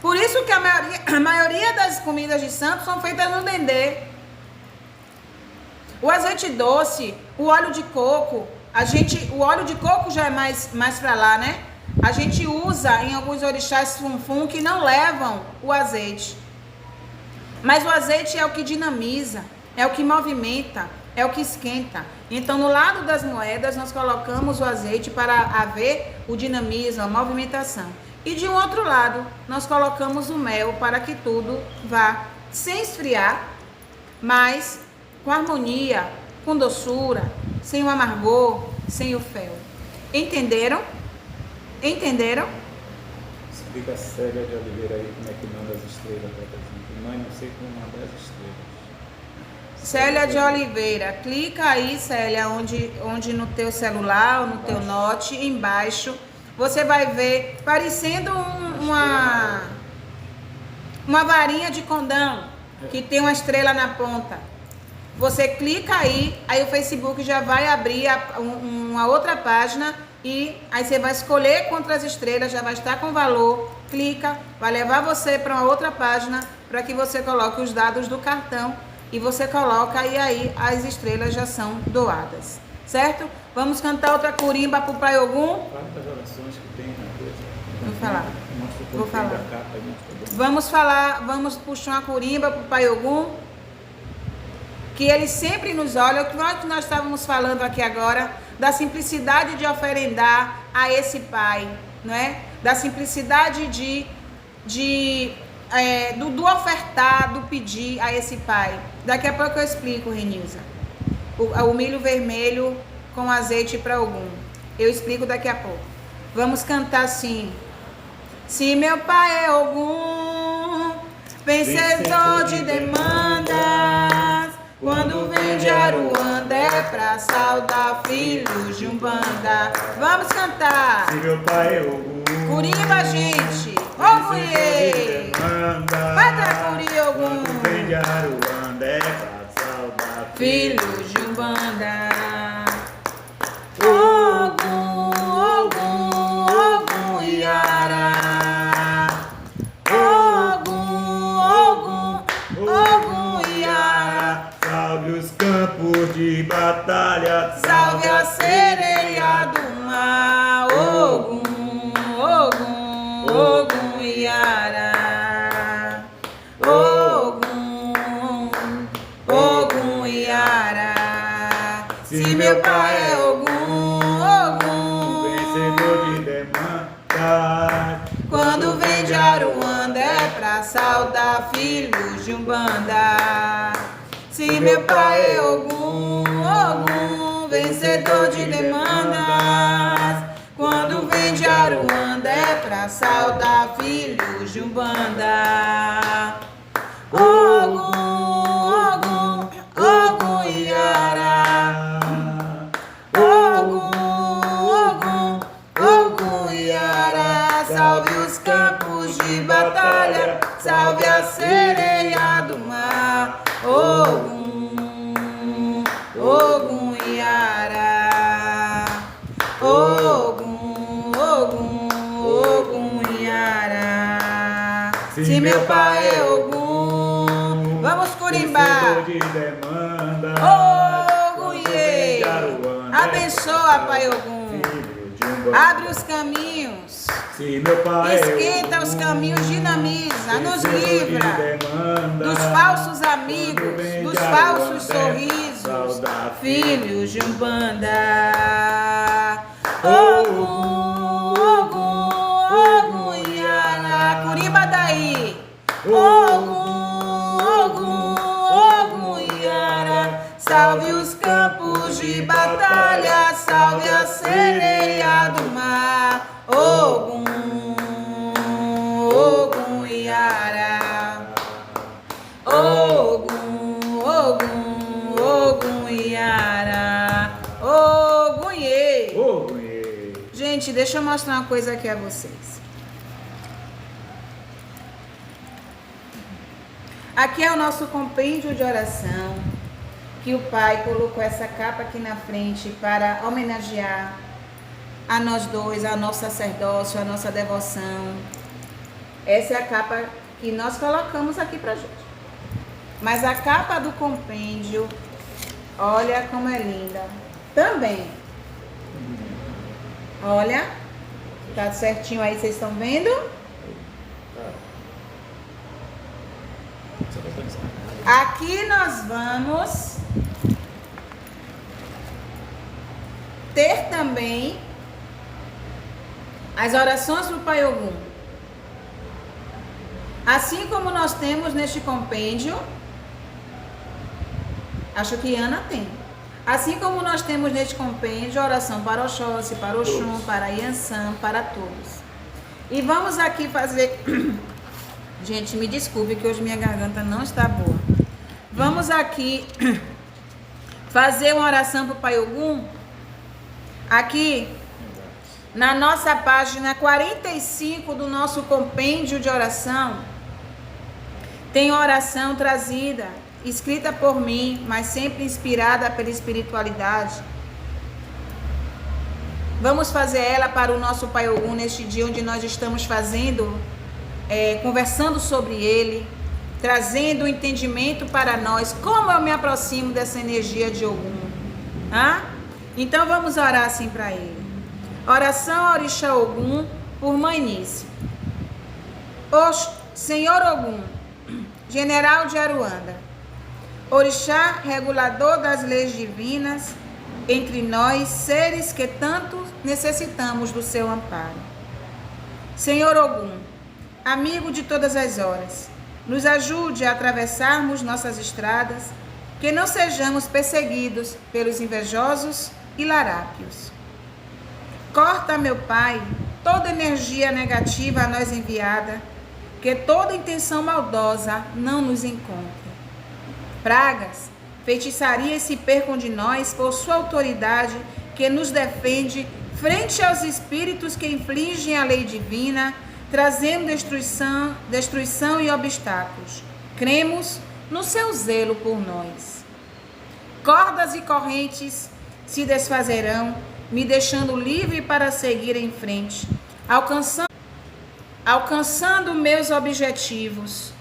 Por isso que a maioria das comidas de santo são feitas no dendê. O azeite doce, o óleo de coco, o óleo de coco já é mais para lá, né? A gente usa em alguns orixás funfun que não levam o azeite. Mas o azeite é o que dinamiza, é o que movimenta, é o que esquenta. Então, no lado das moedas, nós colocamos o azeite para haver o dinamismo, a movimentação. E de um outro lado, nós colocamos o mel para que tudo vá sem esfriar, mas com harmonia, com doçura, sem o amargor, sem o fel. Entenderam? Entenderam? Explica a Célia de Oliveira aí como é que manda as estrelas para gente. Mãe, não sei como mandar as estrelas. Célia de Oliveira, clica aí, Célia, onde no teu celular ou no teu note, embaixo, você vai ver parecendo uma varinha de condão, que tem uma estrela na ponta. Você clica aí o Facebook já vai abrir uma outra página e aí você vai escolher quantas estrelas, já vai estar com valor, clica, vai levar você para uma outra página para que você coloque os dados do cartão e você coloca e aí as estrelas já são doadas, certo? Vamos cantar outra curimba pro Pai Ogum? Quantas orações que tem na coisa? Vou falar. Vamos falar, vamos puxar uma curimba pro Pai Ogum, que ele sempre nos olha, o que nós estávamos falando aqui agora, da simplicidade de oferendar a esse Pai, não é? Da simplicidade do ofertar, do pedir a esse Pai. Daqui a pouco eu explico, Renilza. O milho vermelho com azeite para Ogum. Eu explico daqui a pouco. Vamos cantar assim. Se meu Pai é Ogum, vencedor de demandas, quando vem de Aruanda é pra saudar filhos de Umbanda. Vamos cantar. Se meu Pai é Ogum, curimba, gente. Ogum, iê. Bata curi, Ogum. Quando vem de Aruanda é pra saudar filhos de Umbanda. Ogum, Ogum, Ogum, Iara. Ogum, Ogum, Ogum, Iara. Salve os campos de batalha, Salve a sereia do mar. Ogum, Ogum, Ogum, Iara. Ogum, Ogum, Iara. Se meu Pai é Ogum, Ogum, vencedor de demanda, quando vem de Aruanda é pra saudar filhos de Umbanda. Se meu Pai é Ogum, Ogum, vencedor de demandas, quando vem de Aruanda é pra saudar filhos de Umbanda. Ogum, Ogum, Ogum, Iara. Ogum, Ogum, Ogum, Iara. Salve os campos de batalha, salve a sereia do mar. Ogum, Ogum, Iara. Ogum, Ogum, Ogum, Iara. Se meu Pai é Ogum, vamos curimbar. vencedor de demanda, Ogum, iê. Abençoa, Pai Ogum. Abre os caminhos. Se meu Pai Esquenta os caminhos, dinamiza, nos livra dos falsos amigos, dos falsos sorrisos, filhos de Umbanda. Ogum, Ogum, Ogum, Iara. Curimba daí. Ogum, Ogum, Ogum, Iara. salve os campos de batalha, salve a sereia do mar. Ogum, Ogum Iara. Ogum, Ogum, Ogum Iara. Ogum Iê. Ogum Iê. Gente, deixa eu mostrar uma coisa aqui a vocês. Aqui é o nosso compêndio de oração, que o Pai colocou essa capa aqui na frente para homenagear a nós dois, ao nosso sacerdócio, a nossa devoção. Essa é a capa que nós colocamos aqui pra gente. Mas a capa do compêndio, olha como é linda. Também. Olha, tá certinho aí, vocês estão vendo? Aqui nós vamos ter também as orações do Pai Ogum. Assim como nós temos neste compêndio, acho que Ana tem. Assim como nós temos neste compêndio, oração para Oxóssi, para Oxum, para Iansã, para todos. E vamos aqui fazer... Gente, me desculpe que hoje minha garganta não está boa. Vamos aqui fazer uma oração para o Pai Ogum. Aqui, na nossa página 45 do nosso compêndio de oração, tem oração trazida, escrita por mim, mas sempre inspirada pela espiritualidade. Vamos fazer ela para o nosso Pai Ogum neste dia onde nós estamos fazendo, conversando sobre ele, trazendo o entendimento para nós, como eu me aproximo dessa energia de Ogum. Então vamos orar assim para ele. Oração a Orixá Ogum por Mãe Nice. Senhor Ogum, General de Aruanda, Orixá regulador das leis divinas, entre nós, seres que tanto necessitamos do seu amparo. Senhor Ogum, amigo de todas as horas, nos ajude a atravessarmos nossas estradas, que não sejamos perseguidos pelos invejosos e larápios. Corta, meu Pai, toda energia negativa a nós enviada, que toda intenção maldosa não nos encontre. Pragas, feitiçarias se percam de nós por sua autoridade que nos defende frente aos espíritos que infligem a lei divina, trazendo destruição e obstáculos. Cremos no seu zelo por nós. Cordas e correntes se desfazerão, me deixando livre para seguir em frente, alcançando meus objetivos.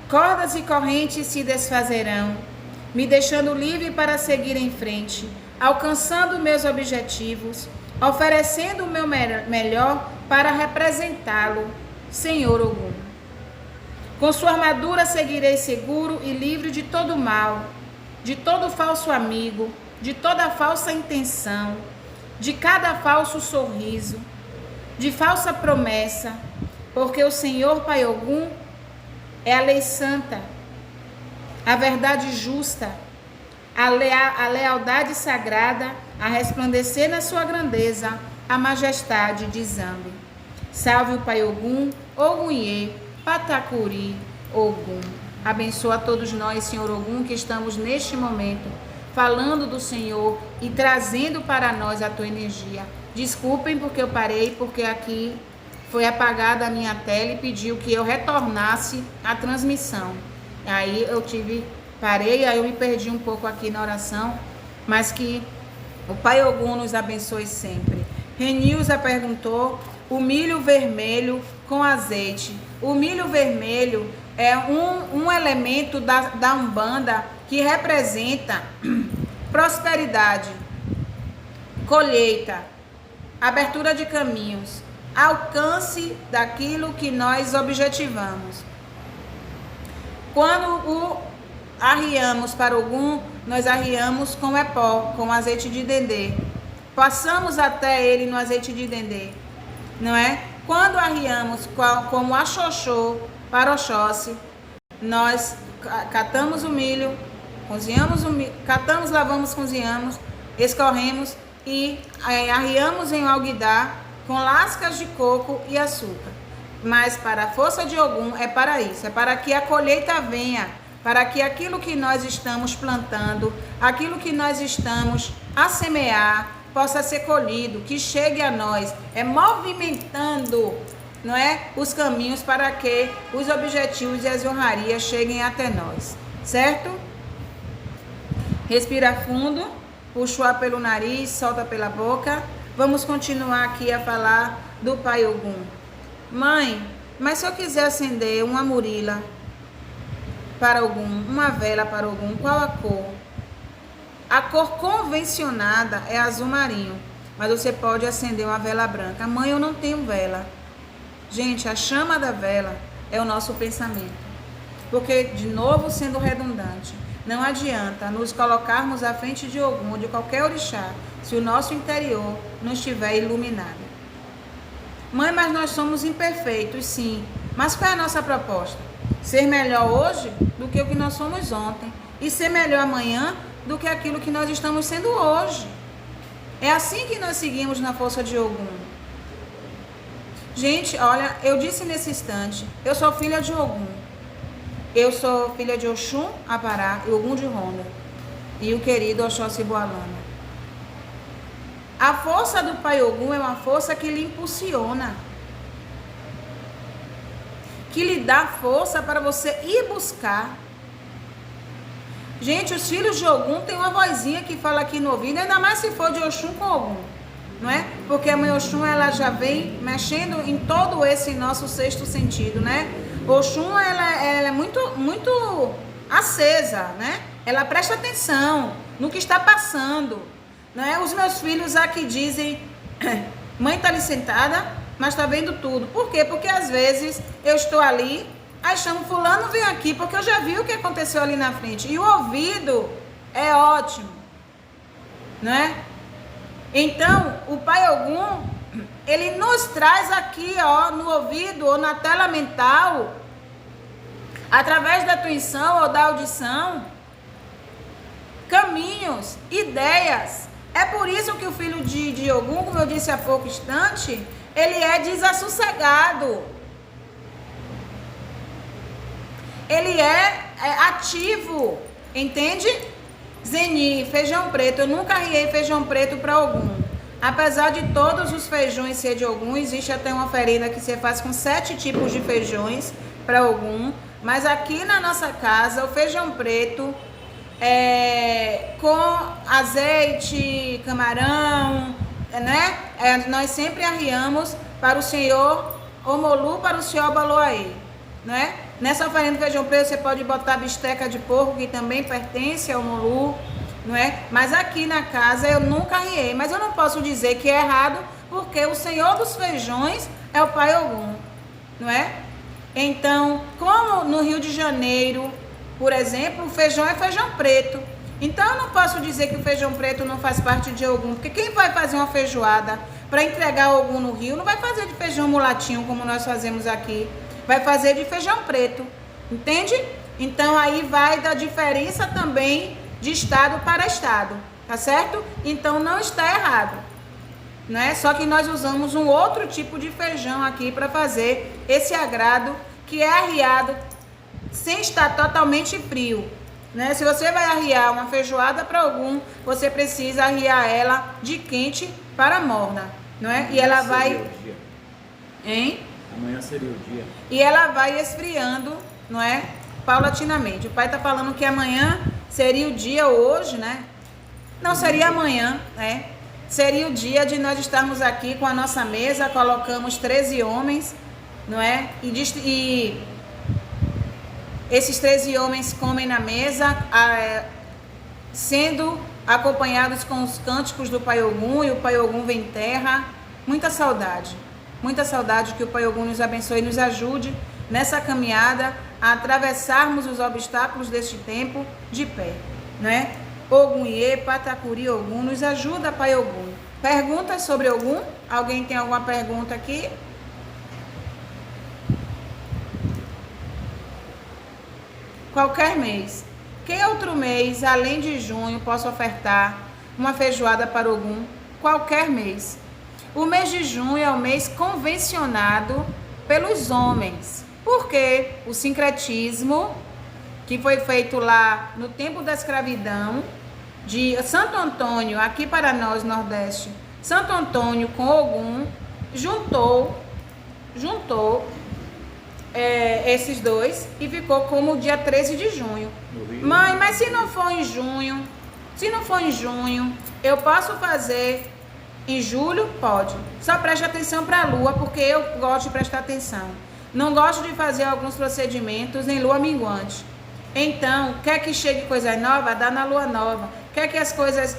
Cordas e correntes se desfazerão, me deixando livre para seguir em frente, alcançando meus objetivos, oferecendo o meu melhor para representá-lo, Senhor Ogum. Com sua armadura seguirei seguro e livre de todo mal, de todo falso amigo, de toda falsa intenção, de cada falso sorriso, de falsa promessa, porque o Senhor Pai Ogum é a lei santa, a verdade justa, a lealdade sagrada, a resplandecer na sua grandeza, a majestade de Zambi. Salve o Pai Ogum, Ogum Iê, Patacuri, Ogum. Abençoa a todos nós, Senhor Ogum, que estamos neste momento falando do Senhor e trazendo para nós a tua energia. Desculpem porque eu parei, porque aqui foi apagada a minha tela e pediu que eu retornasse a transmissão. Aí eu parei, aí eu me perdi um pouco aqui na oração, mas que o Pai Ogum nos abençoe sempre. Renilza perguntou, o milho vermelho com azeite. O milho vermelho é um elemento da Umbanda que representa prosperidade, colheita, abertura de caminhos, alcance daquilo que nós objetivamos. Quando arriamos para Ogum, nós arriamos com epó, com azeite de dendê. Passamos até ele no azeite de dendê, não é? Quando arriamos como axoxô para Oxóssi. Nós catamos o milho, cozinhamos o milho, catamos, lavamos, cozinhamos, escorremos e arriamos em alguidar com lascas de coco e açúcar. Mas para a força de Ogum é para isso, é para que a colheita venha, para que aquilo que nós estamos plantando, aquilo que nós estamos a semear, possa ser colhido, que chegue a nós, é movimentando, não é, os caminhos para que os objetivos e as honrarias cheguem até nós, certo? Respira fundo, puxa o ar pelo nariz, solta pela boca. Vamos continuar aqui a falar do Pai Ogum. Mãe, mas se eu quiser acender uma murila para Ogum, uma vela para Ogum, qual a cor? A cor convencionada é azul marinho, mas você pode acender uma vela branca. Mãe, eu não tenho vela. Gente, a chama da vela é o nosso pensamento. Porque, de novo, sendo redundante, não adianta nos colocarmos à frente de Ogum ou de qualquer orixá se o nosso interior não estiver iluminado. Mãe, mas nós somos imperfeitos, sim. Mas qual é a nossa proposta? Ser melhor hoje do que o que nós somos ontem. E ser melhor amanhã do que aquilo que nós estamos sendo hoje. É assim que nós seguimos na força de Ogum. Gente, olha, eu disse nesse instante, eu sou filha de Ogum. Eu sou filha de Oxum, Apará e Ogum de Ronda. E o querido Oxóssi Boalana. A força do Pai Ogum é uma força que lhe impulsiona. Que lhe dá força para você ir buscar. Gente, os filhos de Ogum têm uma vozinha que fala aqui no ouvido, ainda mais se for de Oxum com Ogum, não é? Porque a mãe Oxum, ela já vem mexendo em todo esse nosso sexto sentido, né? Oxum, ela é muito acesa, né? Ela presta atenção no que está passando, né? Os meus filhos aqui dizem, mãe tá ali sentada, mas tá vendo tudo. Por quê? Porque às vezes eu estou ali, aí chamo fulano, vem aqui, porque eu já vi o que aconteceu ali na frente. E o ouvido é ótimo, né? Então, o Pai Ogum, ele nos traz aqui, ó, no ouvido ou na tela mental, através da intuição ou da audição, caminhos, ideias. É por isso que o filho de Ogum, como eu disse há pouco instante, ele é desassossegado. Ele é ativo, entende? Zeni, feijão preto. Eu nunca arriei feijão preto para Ogum. Apesar de todos os feijões ser de Ogum, existe até uma oferenda que você faz com 7 tipos de feijões para Ogum. Mas aqui na nossa casa, o feijão preto com azeite, camarão, né? Nós sempre arriamos para o Senhor Omolu, para o Senhor Baloaê, né? Nessa oferenda de feijão preto você pode botar bisteca de porco, que também pertence ao Omolu, não é? Mas aqui na casa eu nunca arriei, mas eu não posso dizer que é errado, porque o Senhor dos feijões é o Pai Ogum, não é? Então, como no Rio de Janeiro, por exemplo, o feijão é feijão preto. Então eu não posso dizer que o feijão preto não faz parte de Ogum, porque quem vai fazer uma feijoada para entregar Ogum no Rio não vai fazer de feijão mulatinho como nós fazemos aqui, vai fazer de feijão preto, entende? Então aí vai da diferença também de estado para estado, tá certo? Então não está errado, né? Só que nós usamos um outro tipo de feijão aqui para fazer esse agrado, que é arriado sem estar totalmente frio, né? Se você vai arriar uma feijoada para Ogum, você precisa arriar ela de quente para morna, não é? E ela vai... Hein? Amanhã seria o dia. E ela vai esfriando, não é? Paulatinamente. O pai está falando que amanhã seria o dia hoje, né? Não, seria amanhã, né? Seria o dia de nós estarmos aqui com a nossa mesa, colocamos 13 homens, não é? E esses 13 homens comem na mesa, sendo acompanhados com os cânticos do Pai Ogum, e o Pai Ogum vem em terra. Muita saudade que o Pai Ogum nos abençoe e nos ajude nessa caminhada a atravessarmos os obstáculos deste tempo de pé, não é? Ogum Iê, Patacuri Ogum, nos ajuda, Pai Ogum. Perguntas sobre Ogum? Alguém tem alguma pergunta aqui? Qualquer mês. Que outro mês, além de junho, posso ofertar uma feijoada para Ogum? Qualquer mês. O mês de junho é o mês convencionado pelos homens. Porque o sincretismo, que foi feito lá no tempo da escravidão, de Santo Antônio, aqui para nós, Nordeste, Santo Antônio com Ogum, juntou esses dois e ficou como o dia 13 de junho. Mãe, mas se não for em junho, eu posso fazer em julho? Pode. Só preste atenção para a lua, porque eu gosto de prestar atenção. Não gosto de fazer alguns procedimentos em lua minguante. Então, quer que chegue coisa nova? Dá na lua nova. Quer que as coisas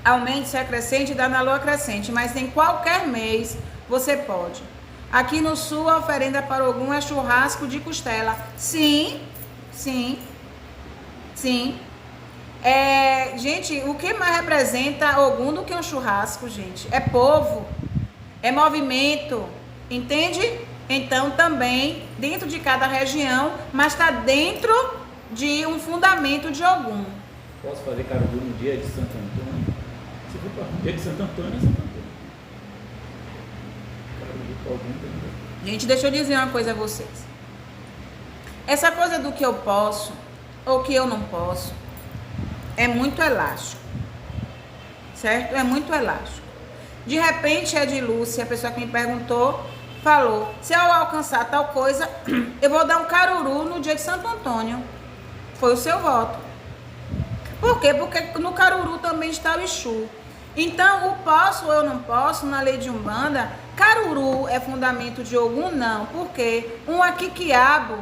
aumente, se acrescente? Dá na lua crescente. Mas em qualquer mês você pode. Aqui no sul, a oferenda para Ogum é churrasco de costela. Sim. Gente, o que mais representa Ogum do que um churrasco, gente? É povo, é movimento, entende? Então, também, dentro de cada região, mas está dentro de um fundamento de Ogum. Posso fazer caruru no dia de Santo Antônio? Se for para o dia de Santo Antônio, é Santo Antônio. Caruru para Ogum também. Gente, deixa eu dizer uma coisa a vocês. Essa coisa do que eu posso ou que eu não posso é muito elástico, certo? É muito elástico. De repente, é de Lúcia, a pessoa que me perguntou, falou, se eu alcançar tal coisa, eu vou dar um caruru no dia de Santo Antônio. Foi o seu voto. Por quê? Porque no caruru também está o Exu. Então, o posso ou eu não posso, na lei de Umbanda, caruru é fundamento de Ogum? Não. Por quê? Um aqui, quiabo,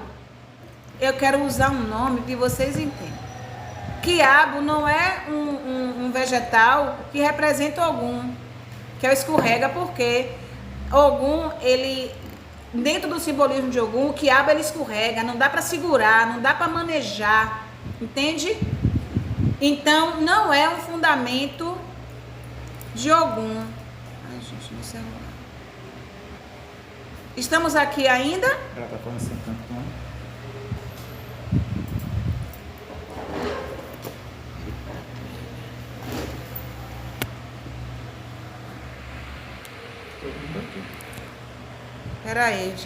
eu quero usar um nome que vocês entendam. Quiabo não é um vegetal que representa Ogum, que é o escorrega, porque Ogum, ele, dentro do simbolismo de Ogum, o quiabo ele escorrega, não dá para segurar, não dá para manejar, entende? Então, não é um fundamento de Ogum. Ai, gente, meu celular. Estamos aqui ainda? Ela está falando Santo Antônio.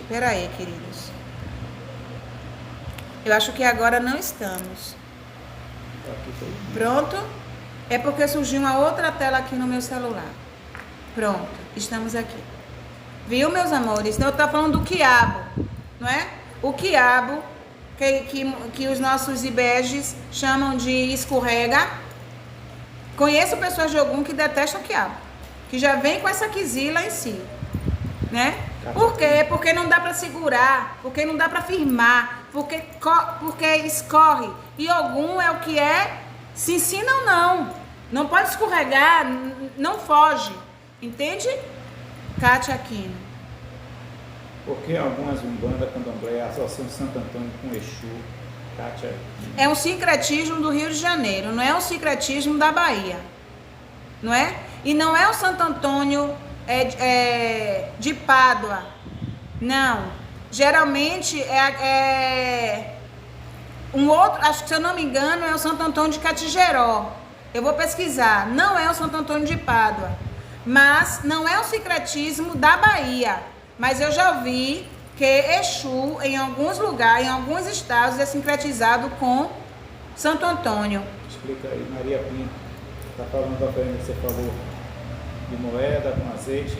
Peraí, queridos. Eu acho que agora não estamos. Pronto? É porque surgiu uma outra tela aqui no meu celular. Pronto, estamos aqui. Viu, meus amores? Então, eu estou falando do quiabo, não é? O quiabo, que os nossos ibejes chamam de escorrega. Conheço pessoas de Ogum que detestam quiabo, que já vem com essa quizila em si, né? Por quê? Porque não dá para segurar, porque não dá para firmar, porque escorre. E Ogum é o que é, se ensina ou não. Não pode escorregar, não foge. Entende? Kátia Aquino. Porque algumas Umbanda, Candomblé, associam Santo Antônio com Exu, Kátia Aquino. É um sincretismo do Rio de Janeiro, não é um sincretismo da Bahia. Não é? E não é o Santo Antônio de Pádua. Não. Geralmente é um outro, acho que se eu não me engano, é o Santo Antônio de Catigeró. Eu vou pesquisar. Não é o Santo Antônio de Pádua. Mas não é o sincretismo da Bahia. Mas eu já vi que Exu, em alguns lugares, em alguns estados, é sincretizado com Santo Antônio. Explica aí, Maria Pinto. Está falando da oferenda que você falou de moeda com azeite,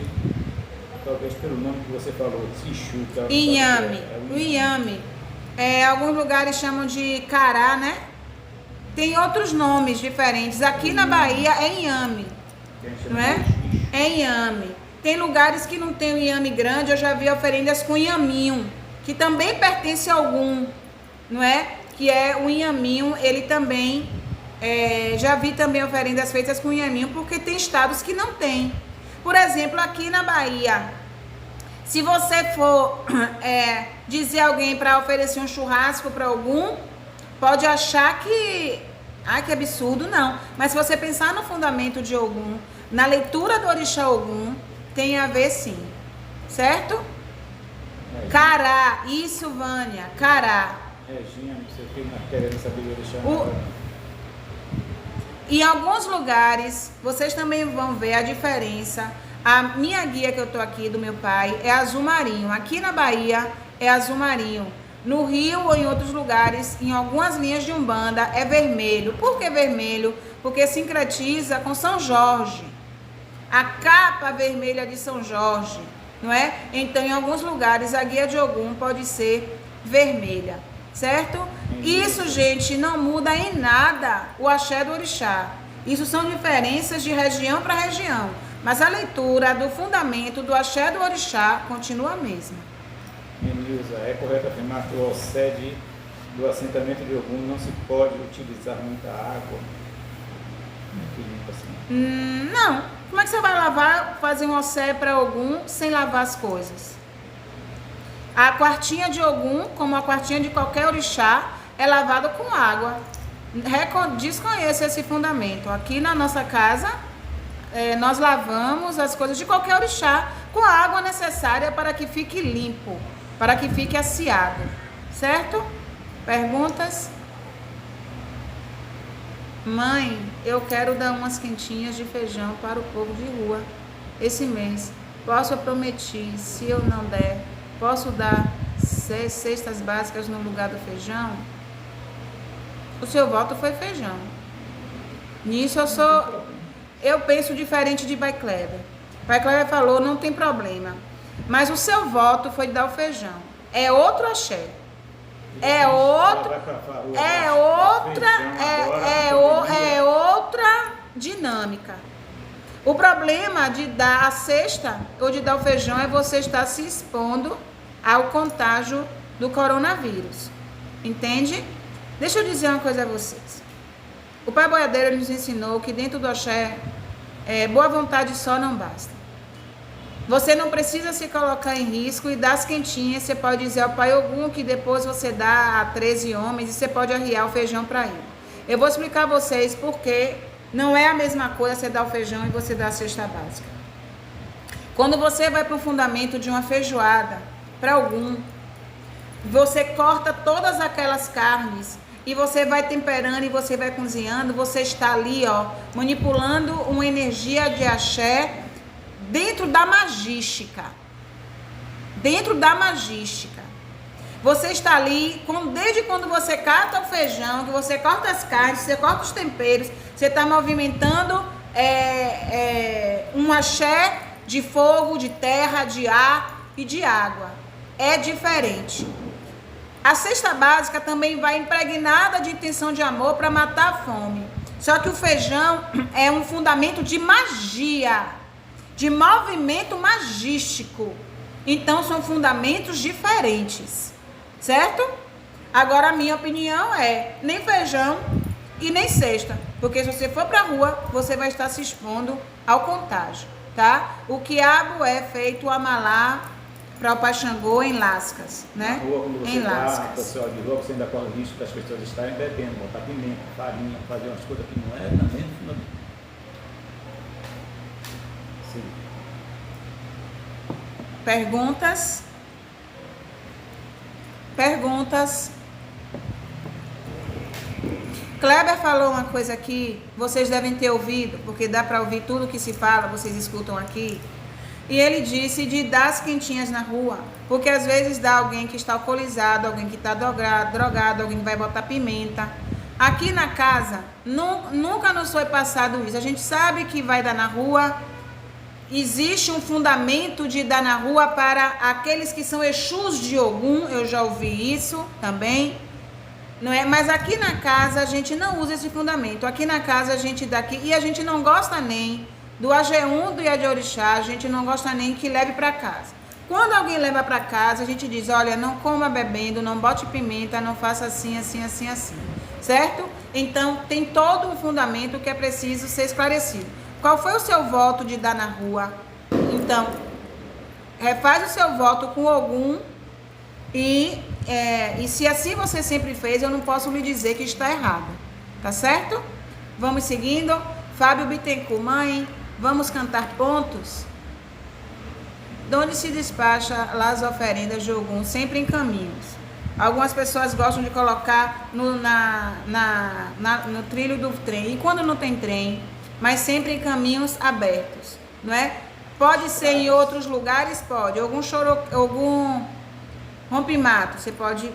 talvez pelo nome que você falou, Exu. Inhame. O inhame. Alguns lugares chamam de cará, né? Tem outros nomes diferentes. Aqui na Bahia é inhame, não é? É inhame. Tem lugares que não tem o inhame grande, eu já vi oferendas com inhaminho, que também pertence a algum, não é? Que é o inhaminho, ele também, já vi também oferendas feitas com inhaminho, porque tem estados que não tem. Por exemplo, aqui na Bahia, se você for dizer a alguém para oferecer um churrasco para algum, pode achar que, que absurdo, não. Mas se você pensar no fundamento de Ogum, na leitura do Orixá Ogum, tem a ver sim, certo? Cará, isso, Vânia, cará. Regina, não sei o que, querendo saber de orixá. Em alguns lugares, vocês também vão ver a diferença. A minha guia que eu tô aqui, do meu pai, é azul marinho. Aqui na Bahia, é azul marinho. No Rio ou em outros lugares, em algumas linhas de Umbanda, é vermelho. Por que vermelho? Porque sincretiza com São Jorge. A capa vermelha de São Jorge, não é? Então, em alguns lugares, a guia de Ogum pode ser vermelha, certo? Isso, gente, não muda em nada o axé do orixá. Isso são diferenças de região para região. Mas a leitura do fundamento do axé do orixá continua a mesma. Nilza, é correto afirmar que o sede do assentamento de Ogum não se pode utilizar muita água? Assim. Não. Como é que você vai lavar, fazer um ossé para Ogum sem lavar as coisas? A quartinha de Ogum, como a quartinha de qualquer orixá, é lavada com água. Desconheço esse fundamento. Aqui na nossa casa, nós lavamos as coisas de qualquer orixá com a água necessária para que fique limpo, para que fique aciado. Certo? Perguntas? Mãe, eu quero dar umas quentinhas de feijão para o povo de rua esse mês. Eu prometi, se eu não der, posso dar 6 cestas básicas no lugar do feijão? O seu voto foi feijão. Nisso eu penso diferente de Pai Kleber. Pai Kleber falou, não tem problema. Mas o seu voto foi dar o feijão. É outro axé. É outra dinâmica. O problema de dar a cesta ou de dar o feijão é você estar se expondo ao contágio do coronavírus. Entende? Deixa eu dizer uma coisa a vocês. O Pai Boiadeiro nos ensinou que dentro do axé, boa vontade só não basta. Você não precisa se colocar em risco e dar as quentinhas. Você pode dizer ao Pai Ogum que depois você dá a 13 homens e você pode arriar o feijão para ele. Eu vou explicar a vocês porque não é a mesma coisa você dar o feijão e você dar a cesta básica. Quando você vai para o fundamento de uma feijoada para Ogum, você corta todas aquelas carnes e você vai temperando e você vai cozinhando. Você está ali, manipulando uma energia de axé dentro da magística. Dentro da magística. Você está ali, desde quando você cata o feijão, que você corta as carnes, você corta os temperos, você está movimentando um axé de fogo, de terra, de ar e de água. É diferente. A cesta básica também vai impregnada de intenção de amor para matar a fome. Só que o feijão é um fundamento de magia, de movimento magístico. Então são fundamentos diferentes, certo? Agora a minha opinião é nem feijão e nem cesta, porque se você for para a rua, você vai estar se expondo ao contágio, tá? O quiabo é feito o amalá para o Pai Xangô em lascas, né? Na rua, quando você em lascas. Pessoal de rua, você ainda corre o risco das pessoas estarem bebendo, botar pimenta, farinha, fazer umas coisas que não é também. Sim. Perguntas? Perguntas? Kleber falou uma coisa aqui, vocês devem ter ouvido, porque dá para ouvir tudo que se fala, vocês escutam aqui. E ele disse de dar as quentinhas na rua, porque às vezes dá alguém que está alcoolizado, alguém que está drogado, alguém que vai botar pimenta. Aqui na casa, nunca nos foi passado isso. A gente sabe que vai dar na rua. Existe um fundamento de dar na rua para aqueles que são Exus de Ogum, eu já ouvi isso também, não é? Mas aqui na casa a gente não usa esse fundamento. Aqui na casa a gente dá aqui, e a gente não gosta nem do AG1 do Iadiorixá, a gente não gosta nem que leve para casa. Quando alguém leva para casa, a gente diz, olha, não coma bebendo, não bote pimenta, não faça assim, assim, assim, assim, certo? Então, tem todo um fundamento que é preciso ser esclarecido. Qual foi o seu voto de dar na rua? Então, refaz o seu voto com Ogum e se assim você sempre fez, eu não posso lhe dizer que está errado, tá certo? Vamos seguindo. Fábio Bittencourt, mãe, vamos cantar pontos? De onde se despacha as oferendas de Ogum? Sempre em caminhos. Algumas pessoas gostam de colocar no trilho do trem. E quando não tem trem, mas sempre em caminhos abertos, não é? Pode ser em outros lugares, pode. Algum rompe-mato, você pode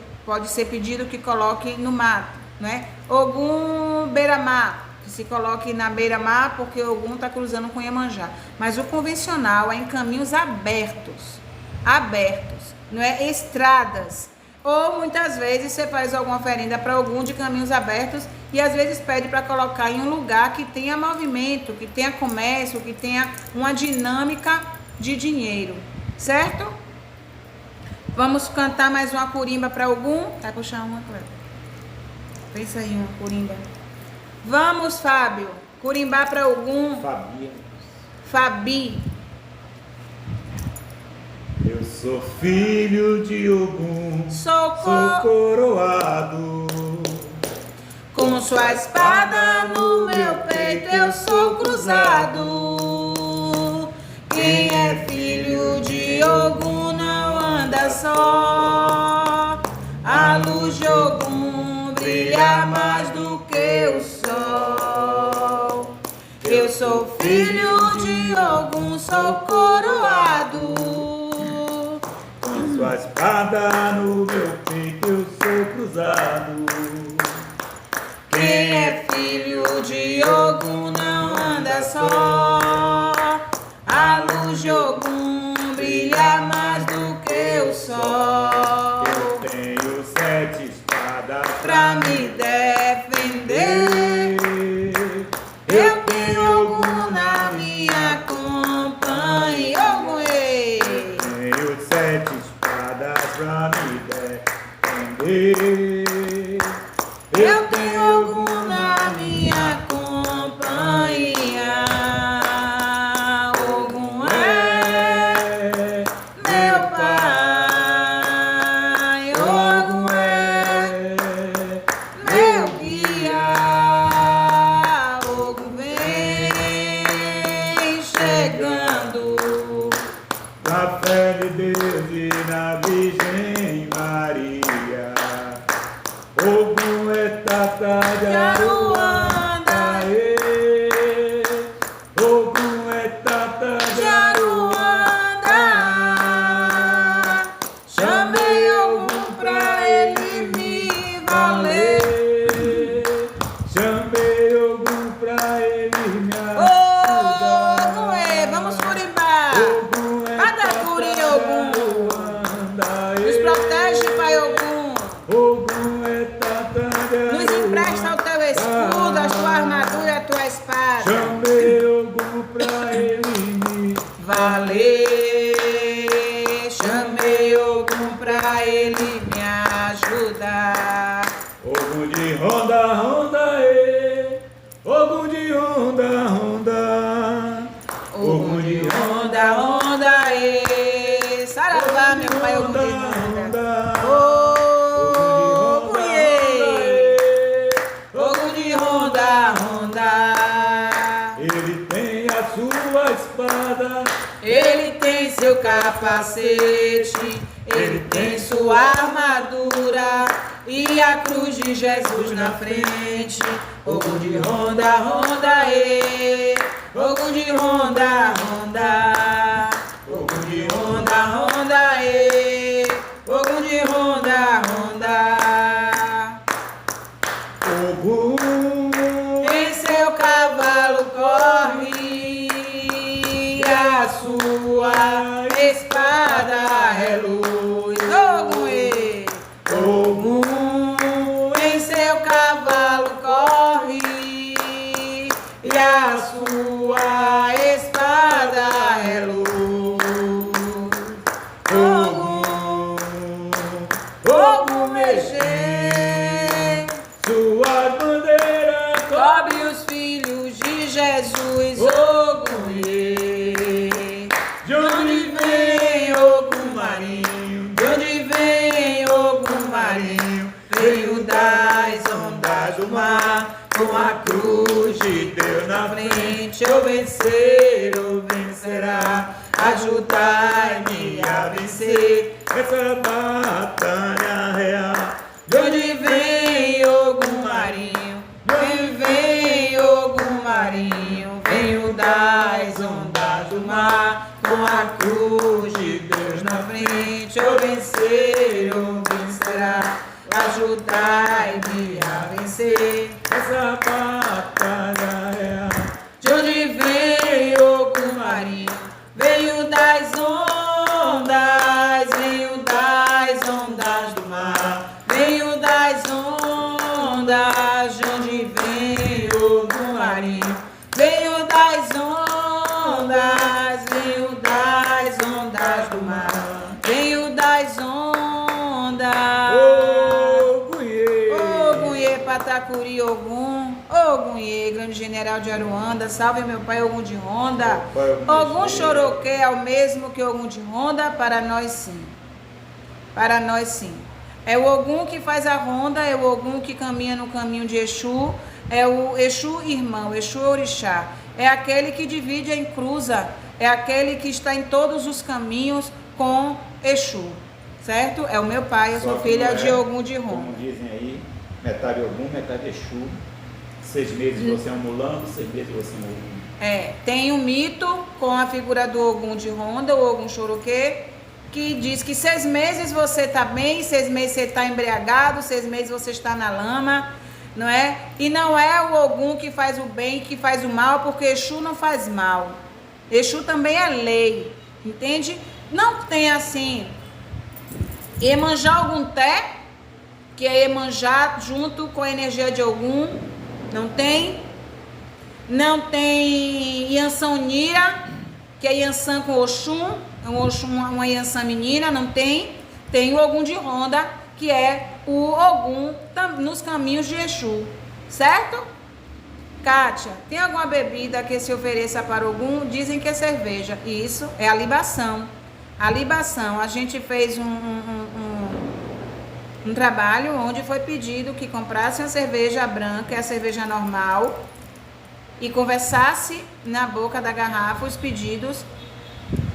ser pedido que coloque no mato, não é? Algum beira-mar, que se coloque na beira-mar, porque algum está cruzando com Iemanjá. Mas o convencional é em caminhos abertos, não é? Estradas. Ou muitas vezes você faz alguma oferenda para algum de caminhos abertos e às vezes pede para colocar em um lugar que tenha movimento, que tenha comércio, que tenha uma dinâmica de dinheiro, certo? Vamos cantar mais uma curimba para algum? Vai puxar uma, Cleber. Pensa aí uma curimba. Vamos, Fábio. Curimbar para algum? Fabi. Eu sou filho de Ogum, Sou coroado. Com sua espada no meu peito eu sou cruzado. Quem é filho de Ogum não anda só. A luz de Ogum brilha mais do que o sol. Eu sou filho de Ogum, sou coroado. Sua espada no meu peito eu sou cruzado. Quem é filho de Ogum não anda só. A luz de Ogum brilha mais do que o sol. Eu tenho 7 espadas Pra me defender, eu tenho Ogum na minha companhia. Ogum, ei! Tenho 7 espadas pra me defender. Eu tenho Ogum na minha companhia. Ogum é meu pai. Ogum é meu guia. Ogum vem chegando. Na fé de Deus e na Virgem Maria. Ogum é Tata de Aruanda. Ogum é Tata de Aruanda. Chamei Ogum pra ele me valer. Chamei Ogum pra ele me Ogum, vamos curimbar. Ogum é Cada curi Ogum. Nos protege, Pai Ogum. Ogum é Tata de Nos empresta o teu escudo, a tua armadura, a tua espada. Chamei Ogum pra ele me Valer. Chamei Ogum pra ele me ajudar. Ogum de ronda, ronda, Ogum de ronda, ronda. Ogum de ronda, ronda, saravá, meu pai, Ogum de ronda. Ogum de ronda, ronda. Ele tem a sua espada, Ele tem seu capacete, ele tem sua armadura e a cruz de Jesus na frente. Ogum de ronda, ronda, Ogum de ronda, ronda. Ogum de ronda, ronda, Ogum de ronda, ronda. Ogum Em seu cavalo corre, a sua espada é luz. Ogum, em seu cavalo corre, e a sua espada é luz. Ogum mexer, sua bandeira cobre os filhos de Jesus. Ogum, de onde vem Ogum marinho? De onde vem Ogum marinho? Veio das ondas do mar, com a cruz de Deus na frente. Eu vencer, ou vencerá. Ajudai-me a vencer. essa batalha real. vencer ou vencerá. Ajudai-me a vencer. Essa batalha De onde vem Ogum Marinho? Veio das ondas, veio das ondas do mar. Veio das ondas, de onde vem Ogum Marinho? Veio das ondas, veio das ondas do mar. Veio das ondas. Ogunhê, Patacuri, Ogum. Ogunhê, grande general de Aruanda. Salve meu pai Ogum de Ronda. Ogum Choroquê é o mesmo que Ogum de Ronda? Para nós sim. Para nós sim. É o Ogum que faz a ronda, é o Ogum que caminha no caminho de Exu, é o Exu irmão, Exu Orixá. É aquele que divide em cruza, é aquele que está em todos os caminhos com Exu, certo? É o meu pai, eu sou filha de Ogum de Ronda. Como dizem aí, metade Ogum, metade Exu. 6 meses você é um mulambo, 6 meses você é um Ogum. Tem um mito com a figura do Ogum de Ronda, o Ogum Choroquê, que diz que 6 meses você está bem, 6 meses você está embriagado, 6 meses você está na lama, não é? E não é o Ogum que faz o bem, que faz o mal, porque Exu não faz mal. Exu também é lei, entende? Não tem assim, Iemanjá Ogunté, que é Iemanjá junto com a energia de Ogum, não tem. Não tem Yansan Unira, que é Yansan com Oxum, uma Yansan menina, não tem. Tem o Ogum de Ronda, que é o Ogum nos caminhos de Exu, certo? Kátia, tem alguma bebida que se ofereça para Ogum? Dizem que é cerveja. Isso é a libação. A libação, a gente fez um trabalho onde foi pedido que comprassem a cerveja branca, a cerveja normal, e conversasse na boca da garrafa os pedidos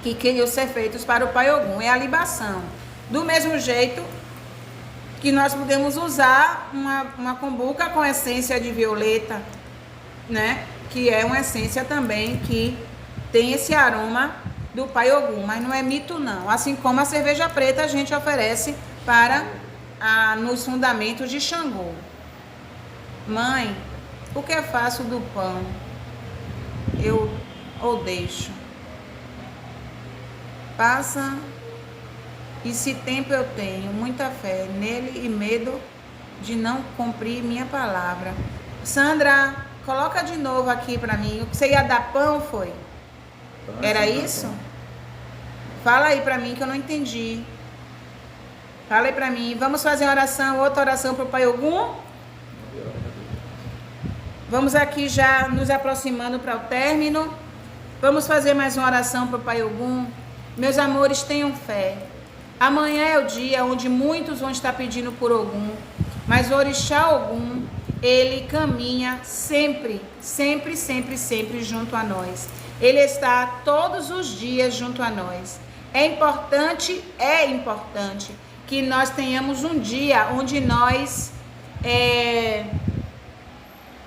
que queriam ser feitos para o Pai Ogum. É a libação. Do mesmo jeito que nós podemos usar uma cumbuca com essência de violeta, né? Que é uma essência também que tem esse aroma do Pai Ogum, mas não é mito não. Assim como a cerveja preta a gente oferece para nos fundamentos de Xangô. Mãe, o que é fácil do pão? Eu ou deixo. Passa, e se tempo eu tenho muita fé nele e medo de não cumprir minha palavra. Sandra, coloca de novo aqui para mim. O que você ia dar pão foi? Era isso? Fala aí para mim que eu não entendi. Fala aí para mim. Vamos fazer uma oração, outra oração para o Pai Ogum? Vamos aqui já nos aproximando para o término. Vamos fazer mais uma oração para o Pai Ogum. Meus amores, tenham fé. Amanhã é o dia onde muitos vão estar pedindo por Ogum. Mas o Orixá Ogum, ele caminha sempre, sempre, sempre, sempre junto a nós. Ele está todos os dias junto a nós. É importante que nós tenhamos um dia onde nós...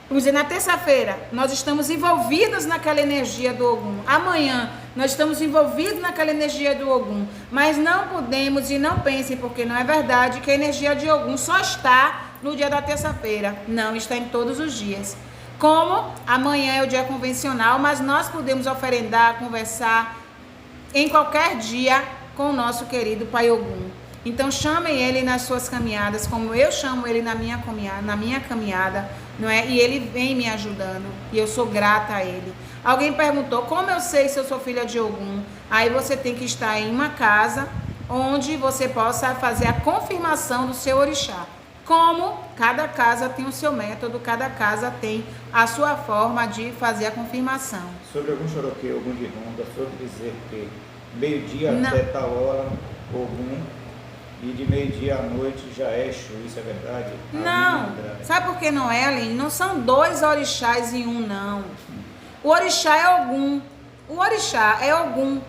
Vamos dizer, na terça-feira, nós estamos envolvidos naquela energia do Ogum. Amanhã, nós estamos envolvidos naquela energia do Ogum. Mas não podemos, e não pensem, porque não é verdade, que a energia de Ogum só está no dia da terça-feira. Não, está em todos os dias. Como amanhã é o dia convencional, mas nós podemos oferendar, conversar em qualquer dia com o nosso querido Pai Ogum. Então chamem ele nas suas caminhadas, como eu chamo ele na minha caminhada, não é? E ele vem me ajudando, e eu sou grata a ele. Alguém perguntou, como eu sei se eu sou filha de Ogum? Aí você tem que estar em uma casa, onde você possa fazer a confirmação do seu orixá. Como cada casa tem o seu método, cada casa tem a sua forma de fazer a confirmação. Sobre Ogum Choroquê, Ogum de Ronda, sobre dizer que meio-dia até tal hora, Ogum... E de meio-dia à noite já é Exu, isso é verdade? Não, sabe por que não é, Aline? Não são 2 orixás em um, não. O orixá é Ogum. O orixá é Ogum.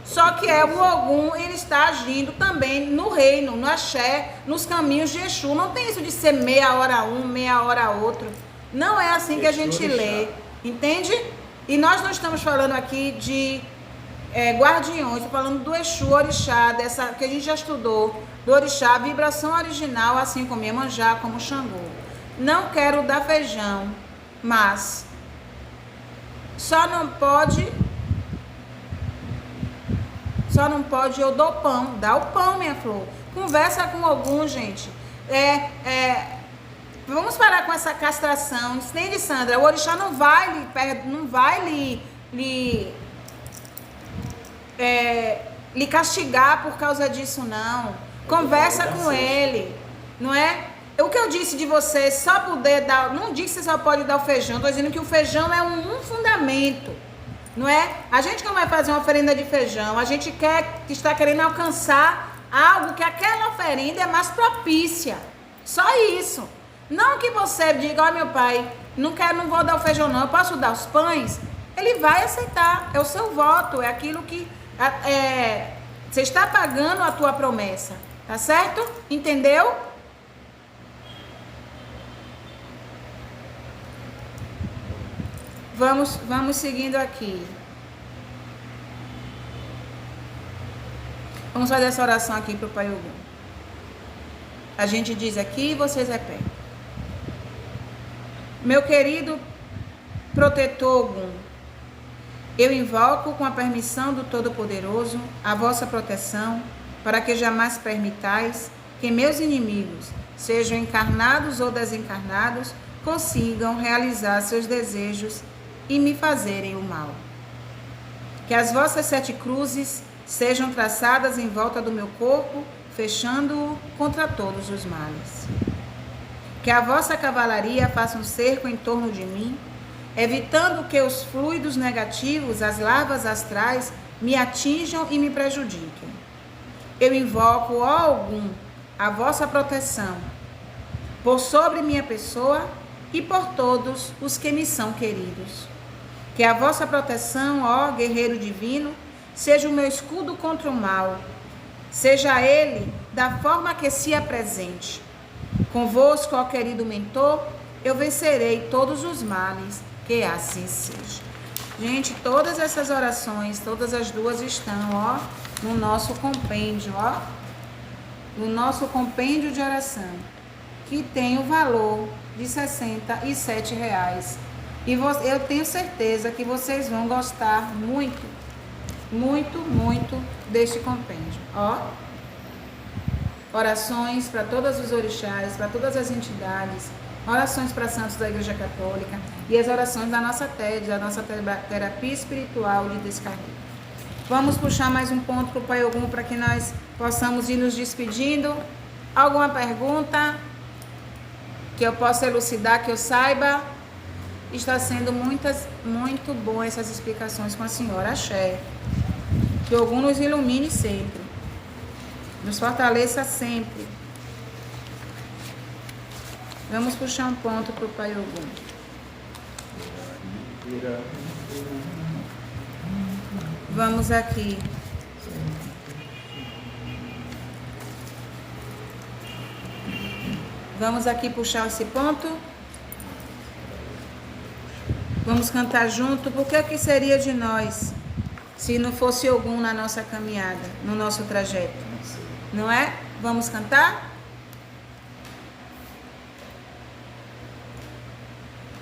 Só que o Ogum, ele está agindo também no reino, no axé, nos caminhos de Exu. Não tem isso de ser meia hora um, meia hora outro. Não é assim que a gente lê. Entende? E nós não estamos falando aqui de guardiões, estou falando do Exu, Orixá, dessa que a gente já estudou, do Orixá, vibração original, assim como Iemanjá, como Xangô. Não quero dar feijão, mas só não pode eu dou pão, dá o pão, minha flor. Conversa com algum, gente. Vamos parar com essa castração. Entende, Sandra? O Orixá não vai lhe castigar por causa disso, não. Conversa com ele, não é? O que eu disse de você só poder dar, não disse que você só pode dar o feijão, estou dizendo que o feijão é um fundamento, não é? A gente não vai fazer uma oferenda de feijão, a gente está querendo alcançar algo que aquela oferenda é mais propícia, só isso. Não que você diga, ó, meu pai, não vou dar o feijão não, eu posso dar os pães. Ele vai aceitar, é o seu voto, é aquilo que você está pagando a tua promessa, tá certo? Entendeu? Vamos seguindo aqui. Vamos fazer essa oração aqui para o Pai Ogum. A gente diz aqui e vocês repetem. Meu querido protetor Ogum, eu invoco com a permissão do Todo-Poderoso a vossa proteção para que jamais permitais que meus inimigos, sejam encarnados ou desencarnados, consigam realizar seus desejos e me fazerem o mal. Que as vossas 7 cruzes sejam traçadas em volta do meu corpo, fechando-o contra todos os males. Que a vossa cavalaria faça um cerco em torno de mim, evitando que os fluidos negativos, as larvas astrais, me atinjam e me prejudiquem. Eu invoco, ó Ogum, a vossa proteção, por sobre minha pessoa e por todos os que me são queridos. Que a vossa proteção, ó guerreiro divino, seja o meu escudo contra o mal, seja ele da forma que se apresente. Convosco, ó querido mentor, eu vencerei todos os males, que assim seja. Gente, todas essas orações, todas as duas estão, ó, no nosso compêndio, ó, no nosso compêndio de oração, que tem o valor de R$67. E eu tenho certeza que vocês vão gostar muito, muito, muito deste compêndio, ó. Orações para todos os orixás, para todas as entidades, orações para santos da Igreja Católica e as orações da nossa TED, da nossa terapia espiritual de descarrego. Vamos puxar mais um ponto para o Pai Ogum para que nós possamos ir nos despedindo. Alguma pergunta que eu possa elucidar, que eu saiba? Está sendo muito bom essas explicações com a senhora. Axé. Que o Ogum nos ilumine sempre. Nos fortaleça sempre. Vamos puxar um ponto para o Pai Ogum. Vamos aqui. Vamos aqui puxar esse ponto. Vamos cantar junto. Por que seria de nós se não fosse Ogum na nossa caminhada, no nosso trajeto? Não é? Vamos cantar?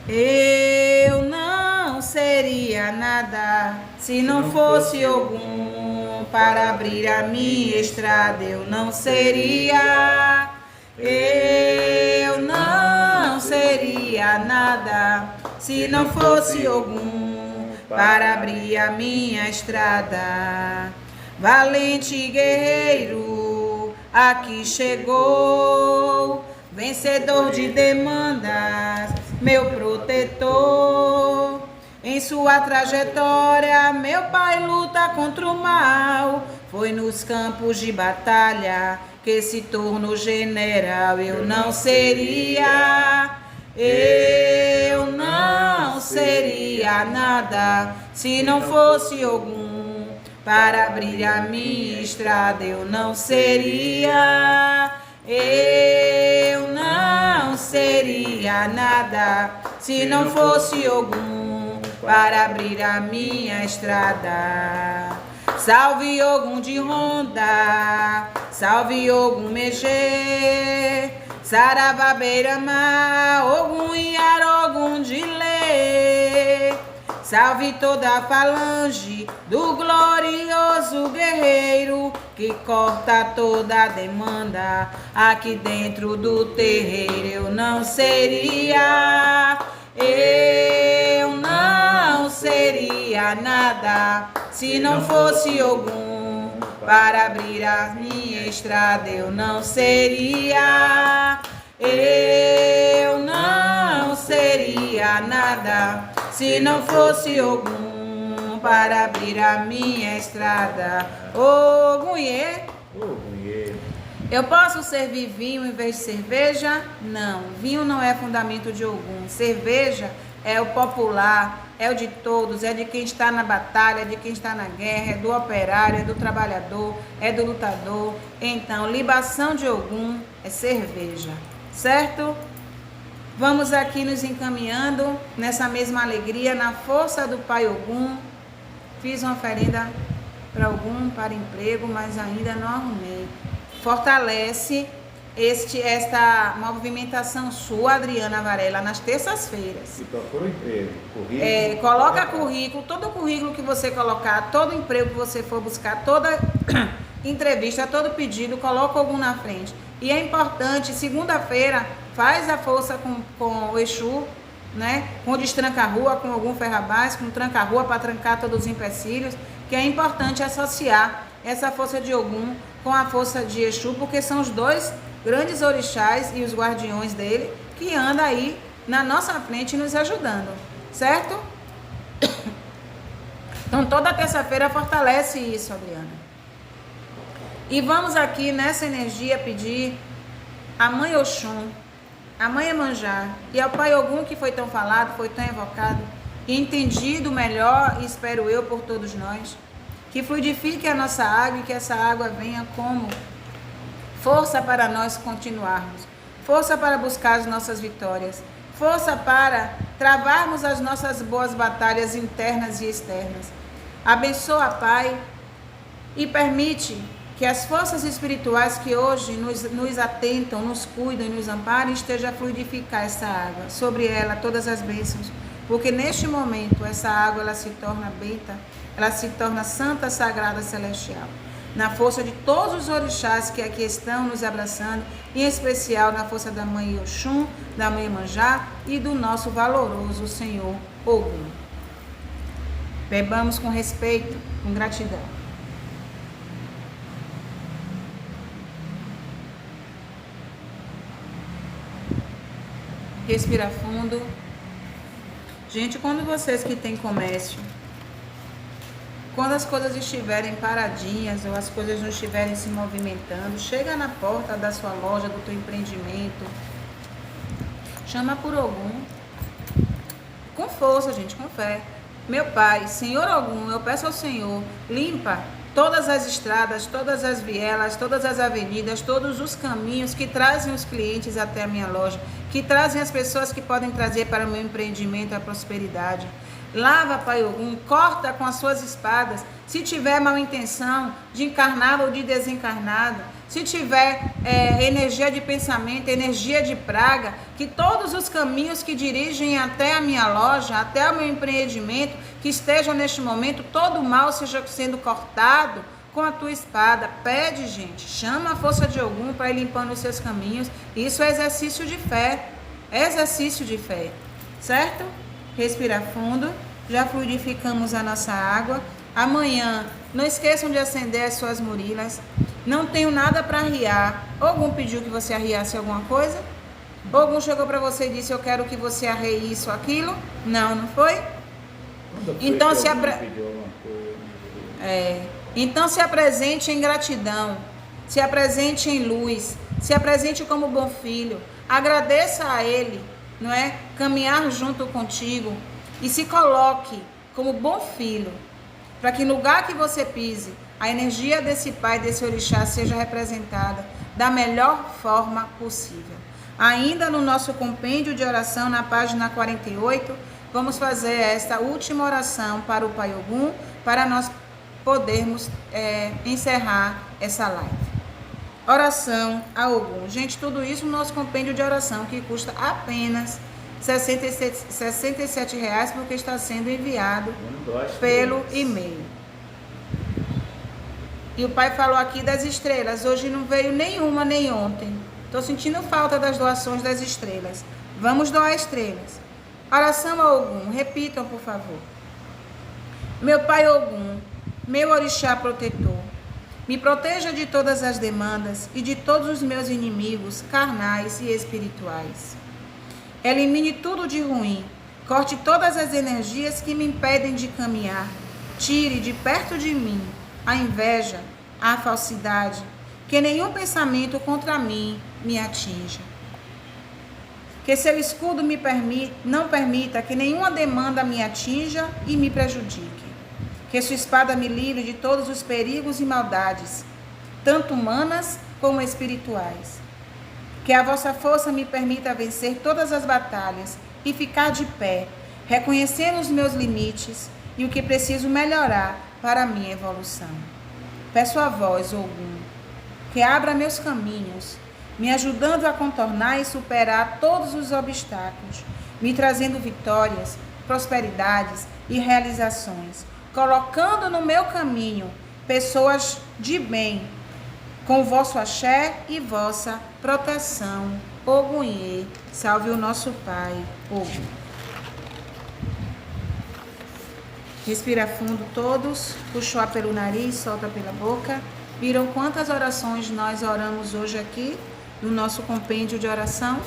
Eu não seria nada se não fosse Ogum para abrir a minha estrada. Eu não seria. Eu não seria nada se não fosse Ogum para abrir a minha estrada. Valente guerreiro, aqui chegou, vencedor de demandas, meu protetor. Em sua trajetória, meu pai luta contra o mal. Foi nos campos de batalha que se tornou general. Eu não seria nada se não fosse Ogum para abrir a minha estrada. Eu não seria nada se não fosse Ogum para abrir a minha estrada. Salve Ogum de Ronda, salve Ogum Megê, Saravá Beira-Mar, Ogum Iara, Ogum de Lê. Salve toda a falange do glorioso guerreiro que corta toda a demanda. Aqui dentro do terreiro eu não seria nada se não fosse Ogum para abrir a minha estrada. Eu não seria nada se não fosse Ogum para abrir a minha estrada. Ogunhê. Eu posso servir vinho em vez de cerveja? Não, vinho não é fundamento de Ogum. Cerveja é o popular, é o de todos, é de quem está na batalha, é de quem está na guerra, é do operário, é do trabalhador, é do lutador. Então, libação de Ogum é cerveja, certo? Vamos aqui nos encaminhando nessa mesma alegria, na força do Pai Ogum. Fiz uma oferenda para Ogum, para emprego, mas ainda não arrumei. Fortalece esta movimentação sua, Adriana Varela, nas terças-feiras. E procura o emprego, currículo. Coloca currículo, todo o currículo que você colocar, todo emprego que você for buscar, toda entrevista, todo pedido, coloca Ogum na frente. E é importante, segunda-feira, faz a força com o Exu, né? Com o destranca-rua, com Ogum Ferrabás, com o tranca-rua para trancar todos os empecilhos, que é importante associar essa força de Ogum com a força de Exu, porque são os dois grandes orixás e os guardiões dele que andam aí na nossa frente nos ajudando, certo? Então toda terça-feira fortalece isso, Adriana. E vamos aqui nessa energia pedir a Mãe Oxum, a Mãe Iemanjá e ao Pai Ogum, que foi tão falado, foi tão evocado e entendido melhor, espero eu, por todos nós, que fluidifique a nossa água e que essa água venha como força para nós continuarmos, força para buscar as nossas vitórias, força para travarmos as nossas boas batalhas internas e externas. Abençoa, Pai, e permite que as forças espirituais que hoje nos atentam, nos cuidam e nos amparem, esteja a fluidificar essa água, sobre ela todas as bênçãos, porque neste momento essa água ela se torna benta, ela se torna santa, sagrada, celestial. Na força de todos os orixás que aqui estão nos abraçando, em especial na força da Mãe Oxum, da Mãe Iemanjá e do nosso valoroso Senhor Ogum. Bebamos com respeito, com gratidão. Respira fundo. Gente, quando vocês que têm comércio, quando as coisas estiverem paradinhas ou as coisas não estiverem se movimentando, chega na porta da sua loja, do teu empreendimento, chama por Ogum, com força, gente, com fé. Meu Pai, Senhor Ogum, eu peço ao Senhor, limpa todas as estradas, todas as vielas, todas as avenidas, todos os caminhos que trazem os clientes até a minha loja, que trazem as pessoas que podem trazer para o meu empreendimento a prosperidade. Lava, Pai Ogum, corta com as suas espadas, se tiver mal intenção de encarnado ou de desencarnado, se tiver energia de pensamento, energia de praga, que todos os caminhos que dirigem até a minha loja, até o meu empreendimento, que estejam neste momento, todo o mal seja sendo cortado com a tua espada. Pede, gente, chama a força de Ogum para ir limpando os seus caminhos. Isso é exercício de fé, certo? Respira fundo, já fluidificamos a nossa água. Amanhã, não esqueçam de acender as suas murilas. Não tenho nada para arriar. Ogum pediu que você arriasse alguma coisa? Ogum chegou para você e disse, eu quero que você arreie isso ou aquilo? Não, não foi? Então então se apresente em gratidão, se apresente em luz, se apresente como bom filho. Agradeça a ele, não é? Caminhar junto contigo e se coloque como bom filho, para que no lugar que você pise, a energia desse Pai, desse orixá seja representada da melhor forma possível. Ainda no nosso compêndio de oração, na página 48, vamos fazer esta última oração para o Pai Ogum, para nós podermos encerrar essa live. Oração a Ogum. Gente, tudo isso no nosso compêndio de oração, que custa apenas R$ 67,00, porque está sendo enviado pelo e-mail. E o pai falou aqui das estrelas. Hoje não veio nenhuma, nem ontem. Estou sentindo falta das doações das estrelas. Vamos doar estrelas. Oração a Ogum. Repitam, por favor. Meu pai Ogum, meu orixá protetor, me proteja de todas as demandas e de todos os meus inimigos carnais e espirituais. Elimine tudo de ruim, corte todas as energias que me impedem de caminhar, tire de perto de mim a inveja, a falsidade, que nenhum pensamento contra mim me atinja. Que seu escudo não permita que nenhuma demanda me atinja e me prejudique. Que sua espada me livre de todos os perigos e maldades, tanto humanas como espirituais. Que a vossa força me permita vencer todas as batalhas e ficar de pé, reconhecendo os meus limites e o que preciso melhorar para a minha evolução. Peço a vós, Ogum, que abra meus caminhos, me ajudando a contornar e superar todos os obstáculos, me trazendo vitórias, prosperidades e realizações, colocando no meu caminho pessoas de bem, com vosso axé e vossa proteção. Ogunhê, salve o nosso Pai, Ogum. Respira fundo todos, puxa o ar pelo nariz, solta pela boca. Viram quantas orações nós oramos hoje aqui no nosso compêndio de oração?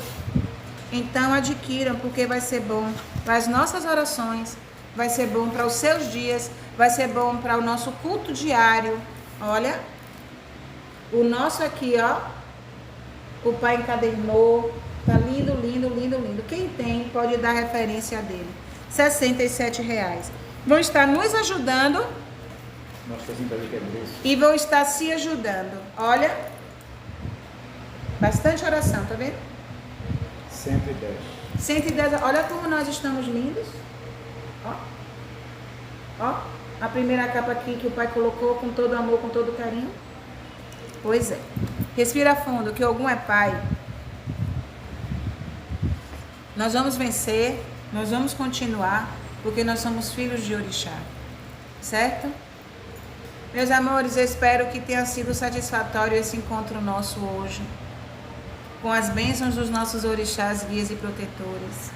Então adquiram, porque vai ser bom para as nossas orações, vai ser bom para os seus dias, vai ser bom para o nosso culto diário. Olha, o nosso aqui, ó, o pai encadernou, tá lindo, lindo, lindo, lindo. Quem tem pode dar referência dele. R$ 67,00. Vão estar nos ajudando e vão estar se ajudando. Olha, bastante oração, tá vendo? 110. 110, olha como nós estamos lindos. Ó, ó, a primeira capa aqui que o pai colocou com todo amor, com todo carinho. Pois é. Respira fundo, que Ogum é pai. Nós vamos vencer, nós vamos continuar, porque nós somos filhos de orixá. Certo? Meus amores, eu espero que tenha sido satisfatório esse encontro nosso hoje, com as bênçãos dos nossos orixás, guias e protetores.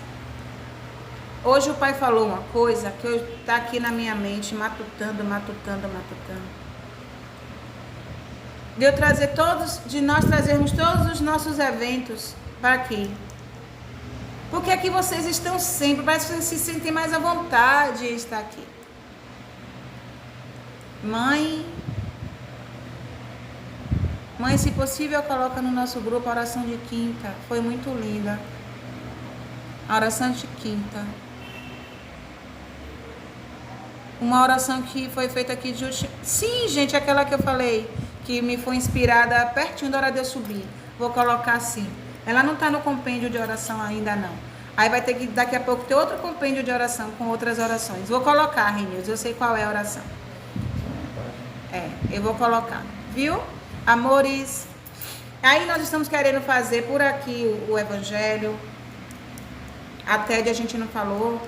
Hoje o pai falou uma coisa que está aqui na minha mente, matutando. De nós trazermos todos os nossos eventos para aqui. Porque aqui vocês estão sempre, parece que vocês se sentem mais à vontade de estar aqui. Mãe, se possível, coloca no nosso grupo a oração de quinta. Foi muito linda. A oração de quinta. Uma oração que foi feita aqui de última. Sim, gente, aquela que eu falei, que me foi inspirada pertinho da hora de eu subir. Vou colocar assim. Ela não está no compêndio de oração ainda, não. Aí vai ter que, daqui a pouco, ter outro compêndio de oração com outras orações. Vou colocar, Renilson, eu sei qual é a oração. Eu vou colocar. Viu? Amores. Aí nós estamos querendo fazer por aqui o evangelho. A TED a gente não falou.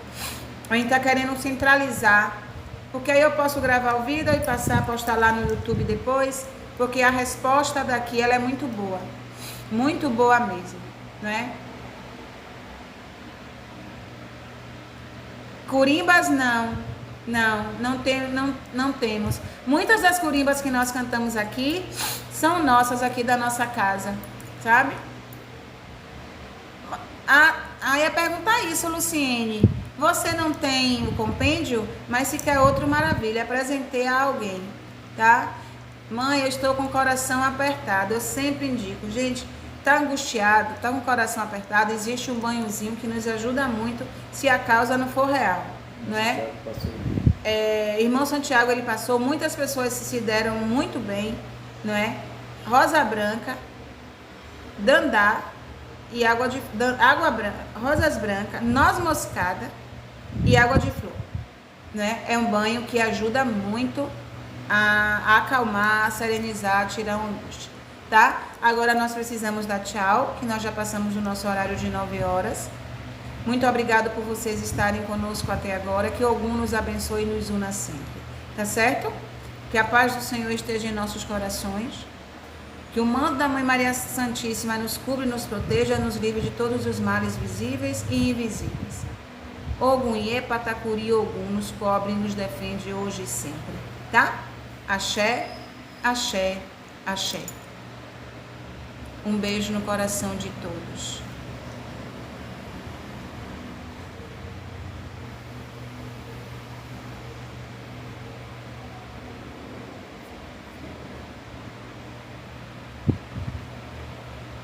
A gente está querendo centralizar. Porque aí eu posso gravar o vídeo e postar lá no YouTube depois. Porque a resposta daqui, ela é muito boa. Muito boa mesmo, né? Curimbas não temos. Muitas das curimbas que nós cantamos aqui são nossas aqui da nossa casa, sabe? Aí ia perguntar isso, Luciene. Você não tem o compêndio, mas se quer outro, maravilha. Apresentei a alguém, tá? Mãe, eu estou com o coração apertado. Eu sempre indico, gente, tá angustiado, tá com o coração apertado, existe um banhozinho que nos ajuda muito se a causa não for real, não é? Irmão Santiago, ele passou, muitas pessoas se deram muito bem, não é? Rosa branca, dandá e água branca, rosas brancas, noz moscada e água de flor, né? É um banho que ajuda muito a acalmar, a serenizar, a tirar a angústia, tá? Agora nós precisamos dar tchau, que nós já passamos o nosso horário de 9 horas. Muito obrigado por vocês estarem conosco até agora. Que Ogum nos abençoe e nos una sempre. Tá certo? Que a paz do Senhor esteja em nossos corações. Que o manto da Mãe Maria Santíssima nos cubra e nos proteja, nos livre de todos os males visíveis e invisíveis. Ogum Iê Patacuri Ogum nos cobre e nos defende hoje e sempre. Tá? Axé, axé, axé. Um beijo no coração de todos.